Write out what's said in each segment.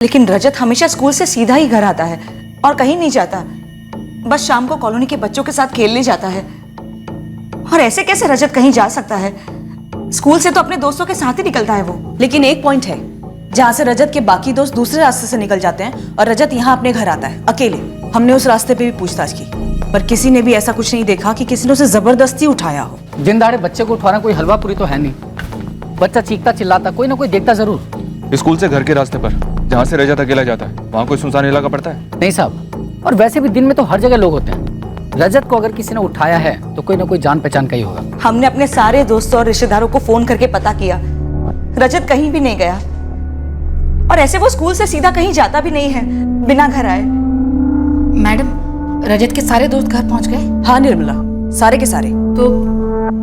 लेकिन रजत हमेशा स्कूल से सीधा ही घर आता है और कहीं नहीं जाता। बस शाम को कॉलोनी के बच्चों के साथ खेलने जाता है। और ऐसे कैसे रजत कहीं जा सकता है? स्कूल से तो अपने दोस्तों के साथ ही निकलता है वो। लेकिन एक पॉइंट है जहाँ से रजत के बाकी दोस्त दूसरे रास्ते से निकल जाते हैं और रजत यहाँ अपने घर आता है अकेले। हमने उस रास्ते पे भी पूछताछ की, पर किसी ने भी ऐसा कुछ नहीं देखा कि किसी ने उसे जबरदस्ती उठाया हो। जिंदाड़े बच्चे को उठाना कोई हलवा पूरी तो है नहीं। बच्चा चीखता चिल्लाता, कोई ना कोई देखता जरूर। स्कूल से घर के रास्ते पर जहाँ से रजत अकेला जाता है, वहाँ कोई सुनसान इलाका पड़ता है? नहीं साहब, और वैसे भी दिन में तो हर जगह लोग होते हैं। रजत को अगर किसी ने उठाया है तो कोई ना कोई जान पहचान का ही होगा। हमने अपने सारे दोस्तों और रिश्तेदारों को फोन करके पता किया, रजत कहीं भी नहीं गया। और ऐसे वो स्कूल से सीधा कहीं जाता भी नहीं है बिना घर आए। मैडम, रजत के सारे दोस्त घर पहुंच गए? हाँ निर्मला, सारे के सारे। तो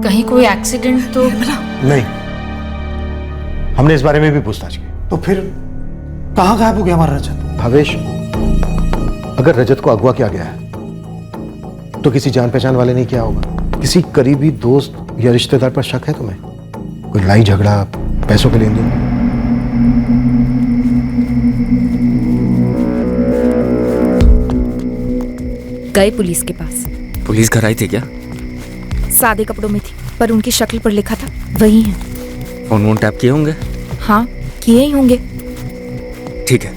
कहीं कोई एक्सीडेंट तो नहीं, हमने इस बारे में भी पूछताछ की। तो फिर कहाँ गायब हो गया हमारा रजत? भावेश, अगर रजत को अगवा किया गया है तो किसी जान पहचान वाले ने किया होगा। किसी करीबी दोस्त या रिश्तेदार पर शक है तुम्हें? कोई लड़ाई झगड़ा, पैसों के लेन देन? गए पुलिस के पास। पुलिस घर आई थी क्या? सादे कपड़ों में थी, पर उनकी शक्ल पर लिखा था वही है। फोन वोन टैप किए होंगे? हाँ, किए ही होंगे। ठीक है,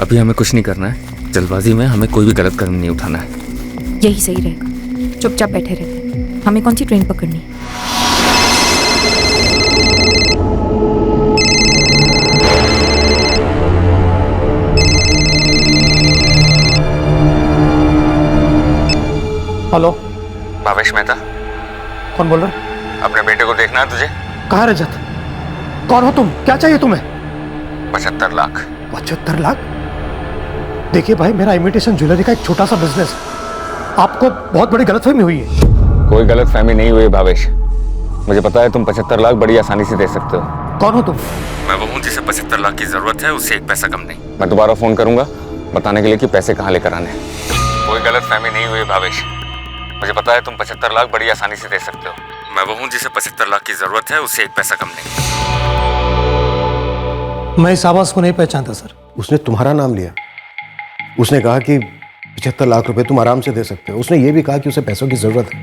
अभी हमें कुछ नहीं करना है। जल्दबाजी में हमें कोई भी गलत कदम नहीं उठाना है। यही सही रहेगा, चुपचाप बैठे रहते। हमें कौन सी ट्रेन पकड़नी है? हेलो, भावेश मेहता। कौन बोल रहा? अपने बेटे को देखना है तुझे? कहाँ है रजत? कौन हो तुम? क्या चाहिए तुम्हें? 75 लाख। 75 लाख? देखिए भाई, मेरा इमिटेशन ज्वेलरी का एक छोटा सा बिजनेस है। आपको बहुत बड़ी गलतफहमी हुई है। कोई गलतफहमी नहीं हुई भावेश। मुझे पता है तुम 75 लाख बड़ी आसानी से दे सकते हो। कौन हो तुम? मैं वो हूँ जिसे 75 लाख की जरूरत है, उससे एक पैसा कम नहीं। मैं दोबारा फोन करूंगा बताने के लिए कि पैसे कहाँ लेकर आने हैं। कोई गलतफहमी नहीं हुई भावेश। मुझे पता है तुम 75 लाख बड़ी आसानी से दे सकते हो। मैं वो हूँ जिसे 75 लाख की जरूरत है, उससे एक पैसा कम नहीं। मैं इस आवाज को नहीं पहचानता सर। उसने तुम्हारा नाम लिया। उसने कहा कि 75 लाख रुपए तुम आराम से दे सकते हो। उसने ये भी कहा कि उसे पैसों की जरूरत है।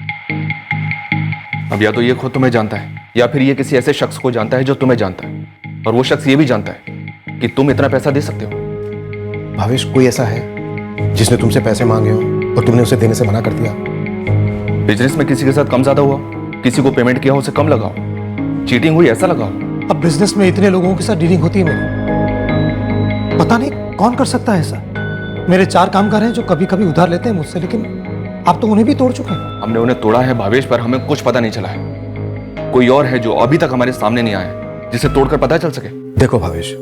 अब या तो ये खुद तुम्हें जानता है या फिर ये किसी ऐसे शख्स को जानता है जो तुम्हें जानता है, और वो शख्स ये भी जानता है कि तुम इतना पैसा दे सकते हो। भावेश, कोई ऐसा है जिसने तुमसे पैसे मांगे हो और तुमने उसे देने से मना कर दिया? बिजनेस में किसी के साथ कम ज्यादा हुआ, किसी को पेमेंट किया उसे कम लगाओ, चीटिंग हुई ऐसा लगाओ। अब बिजनेस में इतने लोगों के साथ डीलिंग होती है मेरी, पता नहीं कौन कर सकता है ऐसा। मेरे 4 कामगार हैं जो कभी कभी उधार लेते हैं मुझसे, लेकिन आप तो उन्हें भी तोड़ चुके हैं। हमने उन्हें तोड़ा है भावेश, पर हमें कुछ पता नहीं चला है। कोई और है जो अभी तक हमारे सामने नहीं आया, जिसे तोड़कर पता चल सके। देखो भावेश,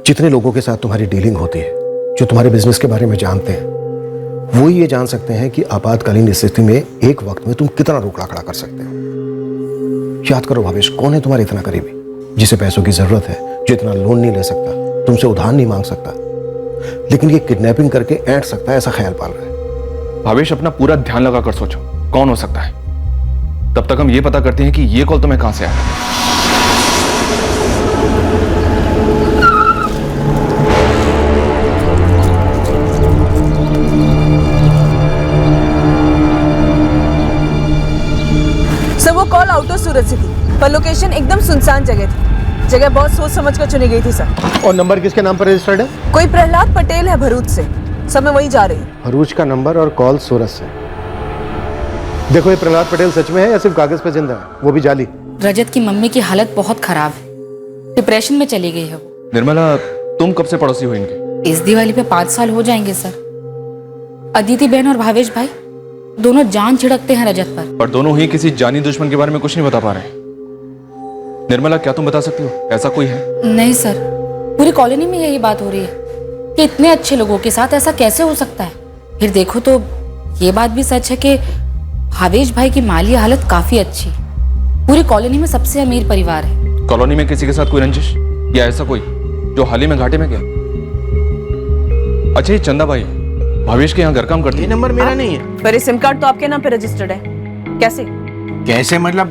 जितने लोगों के साथ तुम्हारी डीलिंग होती है, जो तुम्हारे बिजनेस के बारे में जानते हैं, वो ये जान सकते हैं कि आपातकालीन स्थिति में एक वक्त में तुम कितना रोकड़ा खड़ा कर सकते हो। याद करो भावेश, कौन है तुम्हारे इतना करीबी जिसे पैसों की जरूरत है, जो इतना लोन नहीं ले सकता, तुमसे उधार नहीं मांग सकता, लेकिन ये किडनैपिंग करके ऐंठ सकता है, ऐसा ख्याल पाल रहा है। भावेश, अपना पूरा ध्यान लगा कर सोचो कौन हो सकता है। तब तक हम ये पता करते हैं कि ये कॉल तुम्हें कहां से आया। सर, वो कॉल आउट ऑफ सूरत से थी, पर लोकेशन एकदम सुनसान जगह थी। जगह बहुत सोच समझ कर चुनी गई थी सर। और नंबर किसके नाम पर रजिस्टर्ड है? कोई प्रहलाद पटेल है भरूच से। सब मैं वही जा रही हूँ। भरूच का नंबर और कॉल सूरत से। देखो, ये प्रहलाद पटेल सच में है या सिर्फ कागज पे जिंदा है, वो भी जाली? रजत की मम्मी की हालत बहुत खराब है, डिप्रेशन में चली गई है वो। निर्मला, तुम कब से पड़ोसी हो इनके? इस दिवाली पे 5 साल हो जाएंगे सर। अदिति बहन और भावेश भाई दोनों जान छिड़कते हैं रजत पर दोनों ही किसी जानी दुश्मन के बारे में कुछ नहीं बता पा रहे। निर्मला, क्या तुम बता सकती हो ऐसा कोई है? नहीं सर, पूरी कॉलोनी में यही बात हो रही है कि इतने अच्छे लोगों के साथ ऐसा कैसे हो सकता है। फिर देखो तो ये बात भी सच है कि भावेश भाई की माली हालत काफी अच्छी। पूरी कॉलोनी में सबसे अमीर परिवार है। कॉलोनी में किसी के साथ कोई रंजिश या ऐसा कोई जो हाल ही में घाटे में गया? अच्छा, ये चंदा भाई भावेश के यहाँ घर काम करती है। ये नंबर मेरा नहीं है। पर ये सिम कार्ड तो आपके नाम पे रजिस्टर्ड है। कैसे? कैसे मतलब?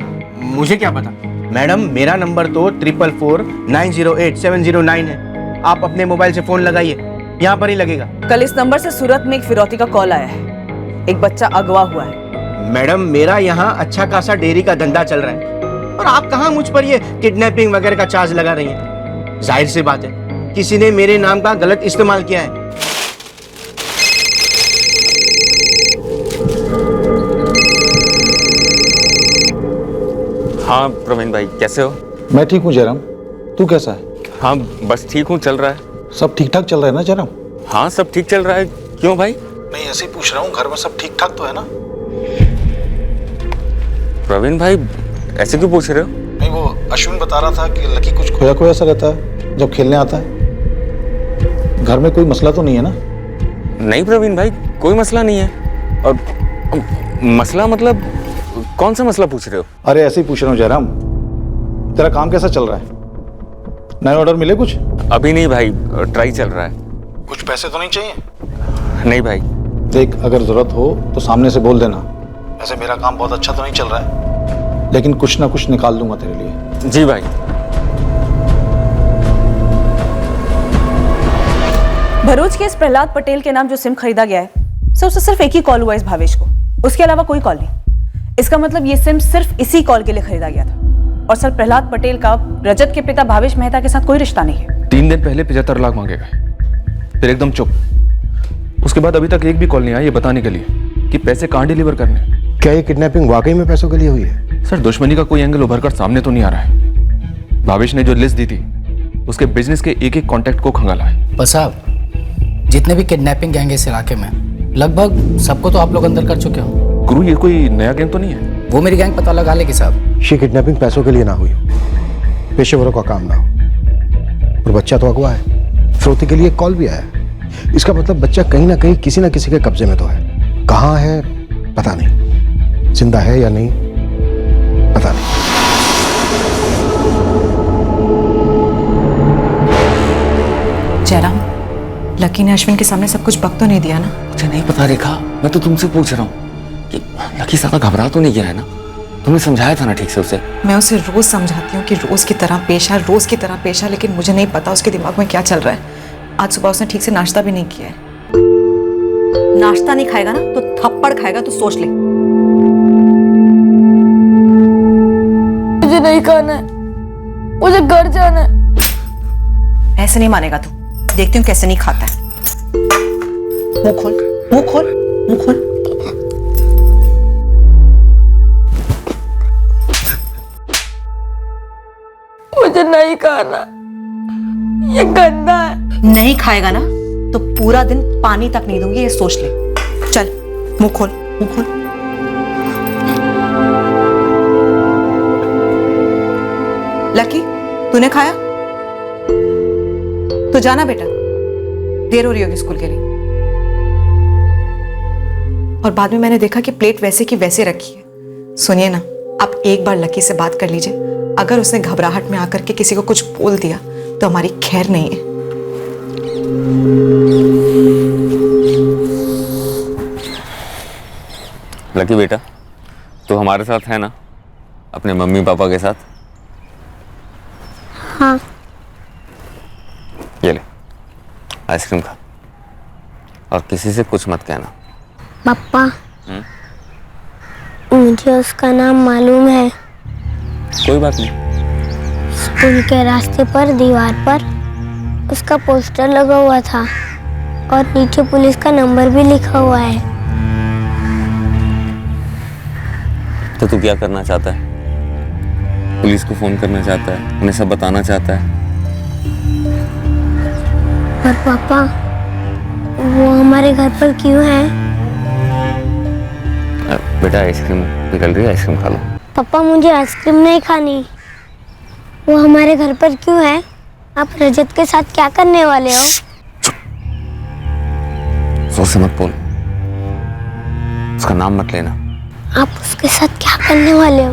मुझे क्या पता। मैडम, मेरा नंबर तो 444908709 है। आप अपने मोबाइल से फोन लगाइए, यहाँ पर ही लगेगा। कल इस नंबर से सूरत में एक फिरौती का कॉल आया है। एक बच्चा अगवा हुआ है। मैडम, मेरा यहाँ अच्छा खासा डेयरी का धंधा चल रहा है और आप कहाँ मुझ पर ये किडनैपिंग वगैरह का चार्ज लगा रही हैं? जाहिर सी बात है, किसी ने मेरे नाम का गलत इस्तेमाल किया है। हाँ प्रवीण भाई, कैसे हो? मैं ठीक हूँ जयराम, तू कैसा है? हाँ बस ठीक हूँ, चल रहा है। सब ठीक ठाक चल रहा है ना जयराम? हाँ सब ठीक चल रहा है। क्यों भाई? नहीं, ऐसे ही पूछ रहा हूँ, घर में सब ठीक ठाक तो है ना? प्रवीण भाई ऐसे क्यों पूछ रहे हो? नहीं, वो अश्विन बता रहा था कि लकी कुछ खोया खोया सा रहता है जब खेलने आता है। घर में कोई मसला तो नहीं है ना? नहीं प्रवीण भाई, कोई मसला नहीं है। और मसला मतलब कौन सा मसला पूछ रहे हो? अरे ऐसे ही पूछ रहा हूँ जयराम, तेरा काम कैसा चल रहा है? नए ऑर्डर मिले कुछ? अभी नहीं भाई, ट्राई चल रहा है। कुछ पैसे तो नहीं चाहिए? नहीं भाई। देख, अगर जरूरत हो तो सामने से बोल देना। ऐसे मेरा काम बहुत अच्छा तो नहीं चल रहा है, लेकिन कुछ ना कुछ निकाल दूंगा तेरे लिए। जी भाई। भरूच के इस प्रहलाद पटेल के नाम जो सिम खरीदा गया है, सर उससे सिर्फ एक ही कॉल हुआ इस भावेश को, उसके अलावा कोई कॉल नहीं। इसका मतलब ये सिम सिर्फ इसी कॉल के लिए खरीदा गया था। और सर, प्रहलाद पटेल का रजत के पिता भावेश मेहता के साथ कोई रिश्ता नहीं है। 3 दिन पहले 75 लाख मांगे गए, फिर एकदम चुप। उसके बाद अभी तक एक भी कॉल नहीं आया ये बताने के लिए कि पैसे कहाँ डिलीवर करने। क्या ये किडनैपिंग वाकई में पैसों के लिए हुई है? सर, दुश्मनी का कोई एंगल उभर कर सामने तो नहीं आ रहा है। भावेश ने जो लिस्ट दी थी उसके बिजनेस के एक एक कॉन्टैक्ट को खंगाला है। बस साहब, जितने भी किडनैपिंग गैंग है इस इलाके में, लगभग सबको तो आप लोग अंदर कर चुके हो। गुरु, ये कोई नया गैंग तो नहीं है? वो मेरी गैंग पता लगा लेगी साहब। ये किडनैपिंग पैसों के लिए ना हुई हो, पेशेवरों का काम ना हो। और बच्चा तो अगवा है, फिरौती के लिए कॉल भी आया। इसका मतलब बच्चा कहीं ना कहीं किसी ना किसी के कब्जे में तो है। कहाँ है पता नहीं, जिंदा है या नहीं पता नहीं। जयराम, लकी ने अश्विन के सामने सब कुछ बक तो नहीं दिया ना? मुझे नहीं पता रेखा, मैं तो तुमसे पूछ रहा हूँ कि लकी ज्यादा घबरा तो नहीं गया है ना? तुमने समझाया था ना ठीक से उसे? मैं उसे रोज समझाती हूँ कि रोज की तरह पेश आ, रोज की तरह पेश आ, लेकिन मुझे नहीं पता उसके दिमाग में क्या चल रहा है। आज सुबह उसने ठीक से नाश्ता भी नहीं किया है। नाश्ता नहीं खाएगा ना तो थप्पड़ खाएगा, तो सोच ले। मुझे नहीं खाना है, मुझे घर जाना है। ऐसे नहीं मानेगा तू, देखती हूँ कैसे नहीं खाता है। मुंह खोल, मुंह खोल, मुंह खोल। मुझे नहीं खाना, ये गंदा है। नहीं खाएगा ना तो पूरा दिन पानी तक नहीं दूंगी, ये सोच ले। चल मुंह खोल, मुंह खोल। लकी, तूने खाया? तो जाना बेटा, देर हो रही होगी स्कूल के लिए। और बाद में मैंने देखा कि प्लेट वैसे की वैसे रखी है। सुनिए ना, आप एक बार लकी से बात कर लीजिए। अगर उसने घबराहट में आकर के किसी को कुछ बोल दिया तो हमारी खैर नहीं है। लकी बेटा, तू हमारे साथ है ना, अपने मम्मी पापा के साथ? हाँ। ये ले आइसक्रीम खा, और किसी से कुछ मत कहना। पापा, मुझे उसका नाम मालूम है। कोई बात नहीं। स्कूल के रास्ते पर दीवार पर उसका पोस्टर लगा हुआ था और नीचे पुलिस का नंबर भी लिखा हुआ है। तो तू क्या करना चाहता है? पुलिस को फोन करना चाहता है? उन्हें सब बताना चाहता है? पर पापा, वो हमारे घर पर क्यों है? बेटा आइसक्रीम निकल रही है, आइसक्रीम खा लो। पापा, मुझे आइसक्रीम नहीं खानी। वो हमारे घर पर क्यों है? आप रजत के साथ क्या करने वाले हो? जोर से मत बोल, उसका नाम मत लेना। आप उसके साथ क्या करने वाले हो?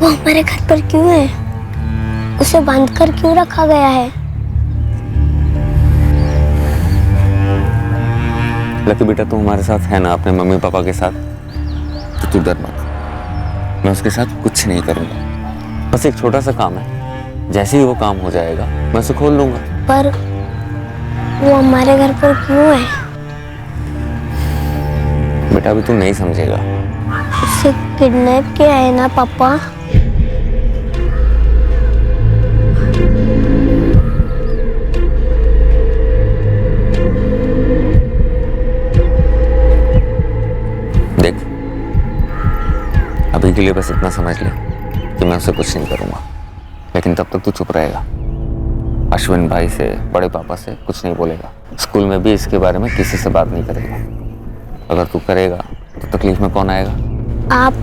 वो हमारे घर पर क्यों है? उसे बांधकर क्यों रखा गया है? लकी बेटा, तू हमारे साथ है ना, अपने मम्मी पापा के साथ? तो तू डर मत, मैं उसके साथ कुछ नहीं करूंगा। बस एक छोटा सा काम है, जैसे ही वो काम हो जाएगा मैं उसे खोल लूंगा। पर वो हमारे घर पर क्यों है? बेटा अभी तू नहीं समझेगा। उसे किडनैप किया है ना पापा? देख, अभी के लिए बस इतना समझ ले कि मैं उसे कुछ नहीं करूंगा, लेकिन तब तक तू चुप रहेगा। अश्विन भाई से, बड़े पापा से कुछ नहीं बोलेगा। स्कूल में भी इसके बारे में किसी से बात नहीं करेगा। अगर तू करेगा तो तकलीफ में कौन आएगा? आप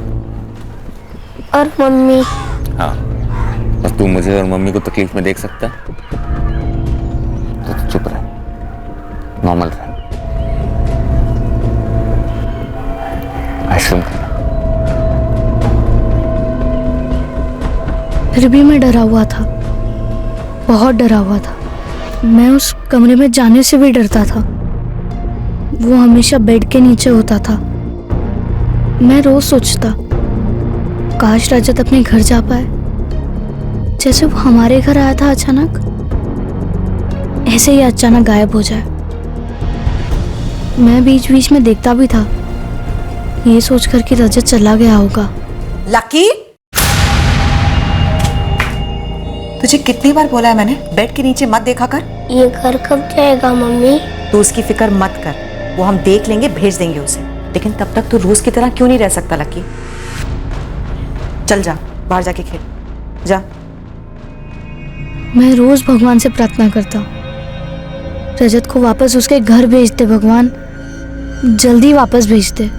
और मम्मी। हाँ, बस तू मुझे और मम्मी को तकलीफ में देख सकता है तो तू चुप रह, नॉर्मल रह। आइसक्रीम खाना। फिर भी मैं डरा हुआ था, बहुत डरा हुआ था। मैं उस कमरे में जाने से भी डरता था। वो हमेशा बेड के नीचे होता था। मैं रोज सोचता, काश रजत अपने घर जा पाए, जैसे वो हमारे घर आया था अचानक, ऐसे ही अचानक गायब हो जाए। मैं बीच बीच में देखता भी था, ये सोचकर कि रजत चला गया होगा। लकी, तुझे कितनी बार बोला है मैंने, बेड के नीचे मत देखा कर। ये घर कब जाएगा मम्मी? तू उसकी फिक्र मत कर, वो हम देख लेंगे, भेज देंगे उसे। लेकिन तब तक तू रोज की तरह क्यों नहीं रह सकता लकी? चल जा, बाहर जाके खेल जा। मैं रोज भगवान से प्रार्थना करता, रजत को वापस उसके घर भेज दे भगवान, जल्दी वापस भेज दे।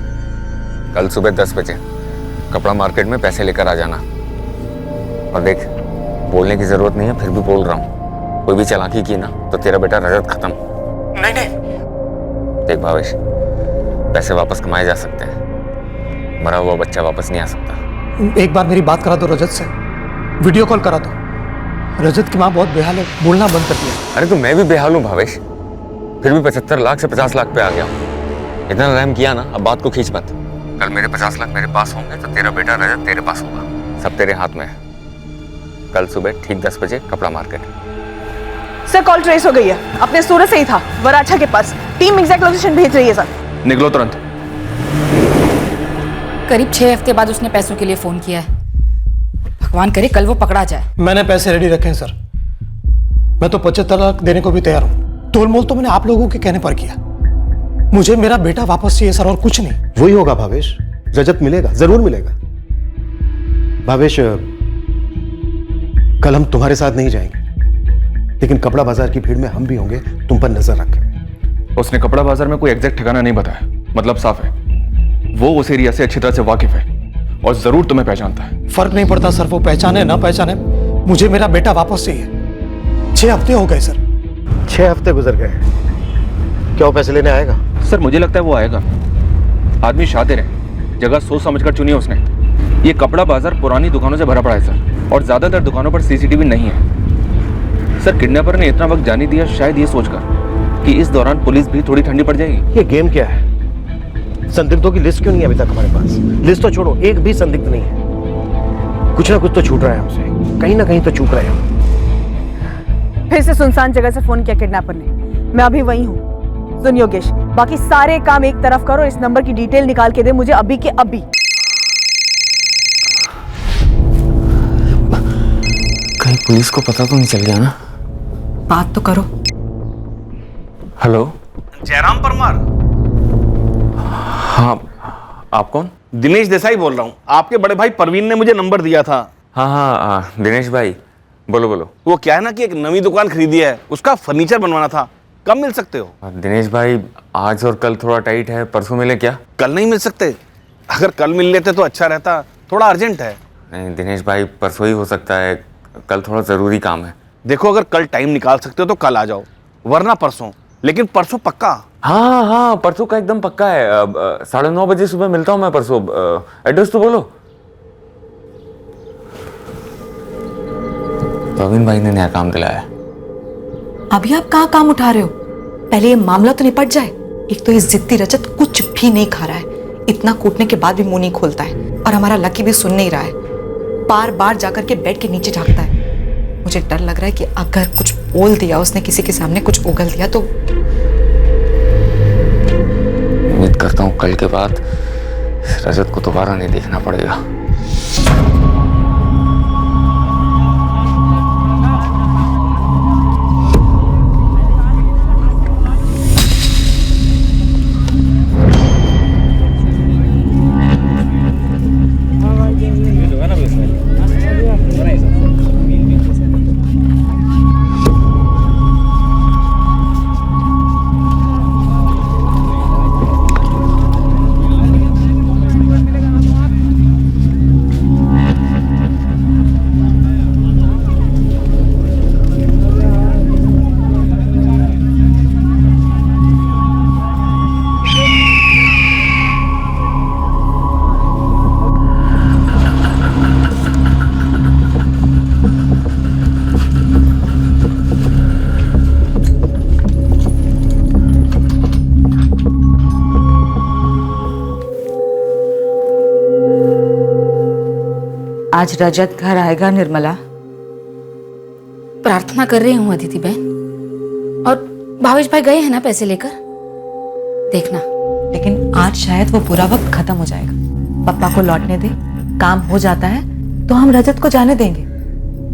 कल सुबह 10 बजे कपड़ा मार्केट में पैसे लेकर आ जाना। और देख, बोलने की जरूरत नहीं है, फिर भी बोल रहा हूँ, कोई भी चालाकी की ना तो तेरा बेटा रजत खत्म। नहीं नहीं, देख भावेश, पैसे वापस कमाए जा सकते हैं, मरा हुआ बच्चा वापस नहीं आ सकता। एक बार मेरी बात करा दो रजत से, वीडियो कॉल करा दो। रजत की माँ बहुत बेहाल है, बोलना बंद कर दिया। अरे तो मैं भी बेहाल हूँ भावेश, फिर भी 75 लाख से 50 लाख पे आ गया हूँ। इतना रहम किया ना, अब बात को खींच मत। कल मेरे 50 लाख मेरे पास होंगे तो तेरा बेटा रजत तेरे पास होगा, सब तेरे हाथ में है। कल सुबह ठीक 10 बजे कपड़ा मार्केट। सर कॉल ट्रेस हो गई है, अपने सूरत से ही था, वराछा के पास। टीम एग्जैक्ट लोकेशन भेज रही है सर। निकलो तुरंत। करीब 6 हफ्ते बाद उसने पैसों के लिए फोन किया है। भगवान करे कल वो पकड़ा जाए। मैंने पैसे रेडी रखे हैं सर, मैं तो 75 लाख देने को भी तैयार हूँ। तोल मोल तो मैंने आप लोगों के कहने पर किया। मुझे मेरा बेटा वापस चाहिए सर, और कुछ नहीं। वही होगा भावेश, रजत मिलेगा, जरूर मिलेगा। भावेश, कल हम तुम्हारे साथ नहीं जाएंगे, लेकिन कपड़ा बाजार की भीड़ में हम भी होंगे, तुम पर नजर रखें। उसने कपड़ा बाजार में कोई एग्जैक्ट ठिकाना नहीं बताया, मतलब साफ है वो उस एरिया से अच्छी तरह से वाकिफ है और जरूर तुम्हें पहचानता है। फर्क नहीं पड़ता सर, वो पहचाने ना पहचाने, मुझे मेरा बेटा वापस चाहिए। 6 हफ्ते हो गए सर। 6 हफ्ते गुजर गए, क्या वो पैसे लेने आएगा? सर मुझे लगता है वो आएगा। आदमी शातिर है, जगह सोच समझकर चुनी है उसने। ये कपड़ा बाजार पुरानी दुकानों से भरा पड़ा है सर, और ज्यादातर दुकानों पर सीसीटीवी नहीं है। सर किडनैपर ने इतना वक्त जाने दिया शायद ये सोचकर कि इस दौरान पुलिस भी थोड़ी ठंडी पड़ जाएगी। ये गेम क्या है? संदिग्धों की लिस्ट क्यों नहीं है अभी तक हमारे पास? लिस्ट तो छोड़ो, एक भी संदिग्ध नहीं है। कुछ ना कुछ तो छूट रहा है हमसे, कहीं ना कहीं तो चूक रहे हैं। फिर से सुनसान जगह से फोन किया किडनैपर ने। मैं अभी वही हूँ। सुन योगेश, बाकी सारे काम एक तरफ करो, इस नंबर की डिटेल निकाल के दे मुझे अभी के अभी। कहीं पुलिस को पता तो नहीं चल गया ना? बात तो करो। हेलो, जयराम परमार। हाँ, आप कौन? दिनेश देसाई बोल रहा हूँ, आपके बड़े भाई परवीन ने मुझे नंबर दिया था। हाँ, दिनेश भाई, बोलो बोलो। वो क्या है ना कि एक नई दुकान खरीदी है, उसका फर्नीचर बनवाना था। कब मिल सकते हो? दिनेश भाई, आज और कल थोड़ा टाइट है, परसों मिले क्या? कल नहीं मिल सकते? अगर कल मिल लेते तो अच्छा रहता, थोड़ा अर्जेंट है। नहीं दिनेश भाई, परसों ही हो सकता है, कल थोड़ा ज़रूरी काम है। देखो, अगर कल टाइम निकाल सकते हो तो कल आ जाओ, वरना परसों। लेकिन परसों पक्का? हाँ, परसों का एकदम पक्का है। 9:30 बजे सुबह मिलता हूँ मैं परसों। एड्रेस तो बोलो। प्रवीण भाई ने नया काम दिलाया है। अभी आप कहाँ काम उठा रहे हो? पहले ये मामला तो निपट जाए। एक तो ये जिद्दी रजत कुछ भी नहीं खा रहा है, इतना कूटने के बाद भी मुंह नहीं खोलता है, और हमारा लकी भी सुन नहीं रहा है, बार बार जाकर के बेड के नीचे झांकता है। मुझे डर लग रहा है कि अगर कुछ बोल दिया, उसने किसी के सामने कुछ उगल दिया तो उम्मीद करता हूँ कल के बाद रजत को दोबारा नहीं देखना पड़ेगा। आज रजत घर आएगा निर्मला? प्रार्थना कर रही हूँ अदिति बहन। और भावेश भाई गए हैं ना पैसे लेकर, देखना। लेकिन आज शायद वो बुरा वक्त खत्म हो जाएगा। पापा को लौटने दे, काम हो जाता है तो हम रजत को जाने देंगे।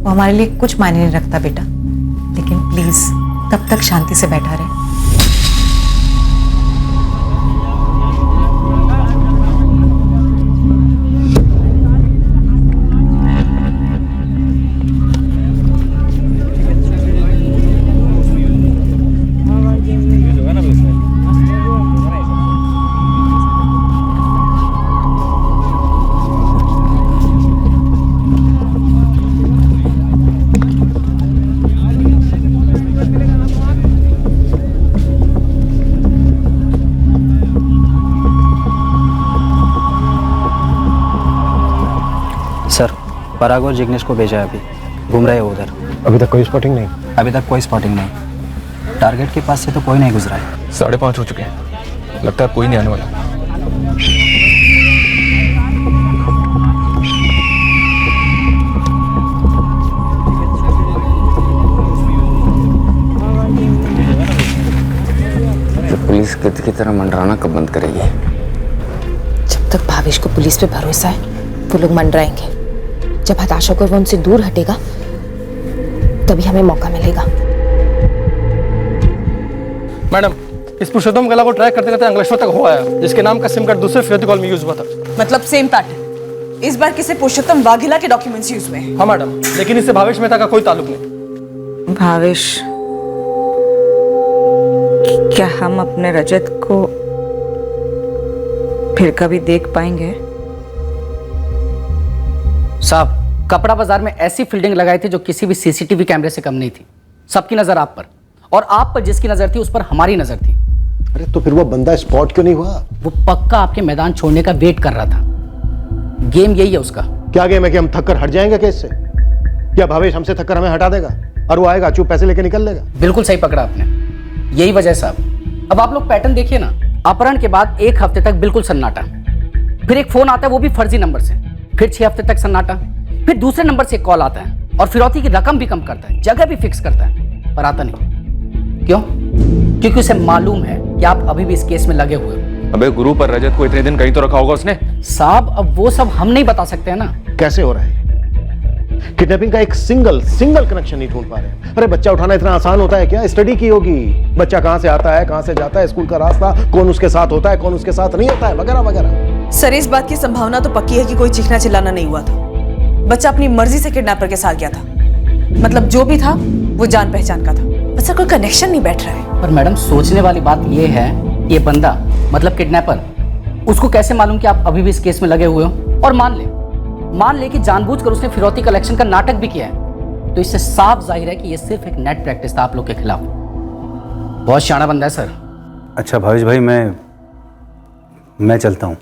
वो हमारे लिए कुछ मायने नहीं रखता बेटा, लेकिन प्लीज तब तक शांति से बैठा रहे। सर, पराग और जिग्नेश को भेजा है, अभी घूम रहे हैं उधर। अभी तक कोई स्पॉटिंग नहीं? अभी तक कोई स्पॉटिंग नहीं। टारगेट के पास से तो कोई नहीं गुजरा है। 5:30 हो चुके हैं, लगता है कोई नहीं आने वाला। तो पुलिस की तरह मंडराना कब बंद करेगी? जब तक भावेश को पुलिस पे भरोसा है वो लोग मंडराएंगे। जब हताशा को वो उनसे दूर हटेगा तभी हमें मौका मिलेगा। मैडम, इस पुरुषोत्तम गला को ट्रैक करते करते अंकलेश्वर तक हो आया, जिसके नाम का सिम कार्ड दूसरे फिरौती कॉल में यूज हुआ था। मतलब सेम पैटर्न। इस बार किसी पुरुषोत्तम वाघेला के डॉक्यूमेंट्स यूज हुए। हाँ मैडम, लेकिन इससे भावेश मेहता का कोई ताल्लुक नहीं। भावेश, क्या हम अपने रजत को फिर कभी देख पाएंगे? साहब, कपड़ा बाजार में ऐसी फील्डिंग लगाई थी जो किसी भी सीसीटीवी कैमरे से कम नहीं थी। सबकी नजर आप पर, और आप पर जिसकी नजर थी उस पर हमारी नजर थी। अरे तो फिर वो बंदा स्पॉट क्यों नहीं हुआ? वो पक्का आपके मैदान छोड़ने का वेट कर रहा था। गेम यही है उसका। क्या गेम है कि हम थक कर हट जाएंगे केस से? क्या भावेश हमसे थक कर हमें हटा देगा और वो आएगा चुप पैसे लेके निकल लेगा? बिल्कुल सही पकड़ा आपने, यही वजह है साहब। अब आप लोग पैटर्न देखिए ना, अपहरण के बाद 1 हफ्ते तक बिल्कुल सन्नाटा, फिर एक फोन आता है वो भी फर्जी नंबर से, फिर 6 हफ्ते तक सन्नाटा, फिर दूसरे नंबर से एक कॉल आता है और फिरौती की रकम भी कम करता है, जगह भी फिक्स करता है, पर आता नहीं। क्यों? क्योंकि उसे मालूम है कि आप अभी भी इस केस में लगे हुए हो। अबे गुरु, पर रजत को इतने दिन कहीं तो रखा होगा उसने। साहब, अब वो सब हम नहीं बता सकते हैं ना। कैसे हो रहा है? किडनैपिंग का एक सिंगल कनेक्शन नहीं ढूंढ पा रहे। अरे बच्चा उठाना इतना आसान होता है क्या? स्टडी की होगी, बच्चा कहां से आता है, कहां से जाता है, स्कूल का रास्ता, कौन उसके साथ होता है, कौन उसके साथ नहीं होता है, वगैरह वगैरह। सर, इस बात की संभावना तो पक्की है कि कोई चीखना चिल्लाना नहीं हुआ था। बच्चा अपनी मर्जी से किडनैपर के साथ गया था। मतलब जो भी था वो जान पहचान का था। बस सर, कोई कनेक्शन नहीं बैठ रहा है। पर मैडम, सोचने वाली बात यह है, ये बंदा मतलब किडनैपर, उसको कैसे मालूम कि आप अभी भी इस केस में लगे हुए हो? और मान ले कि जानबूझकर उसने फिरौती कलेक्शन का नाटक भी किया है, तो इससे साफ जाहिर है कि ये सिर्फ एक नेट प्रैक्टिस था आप लोग के खिलाफ। बहुत शाना बंदा है सर। अच्छा भावेश भाई, मैं चलता हूँ।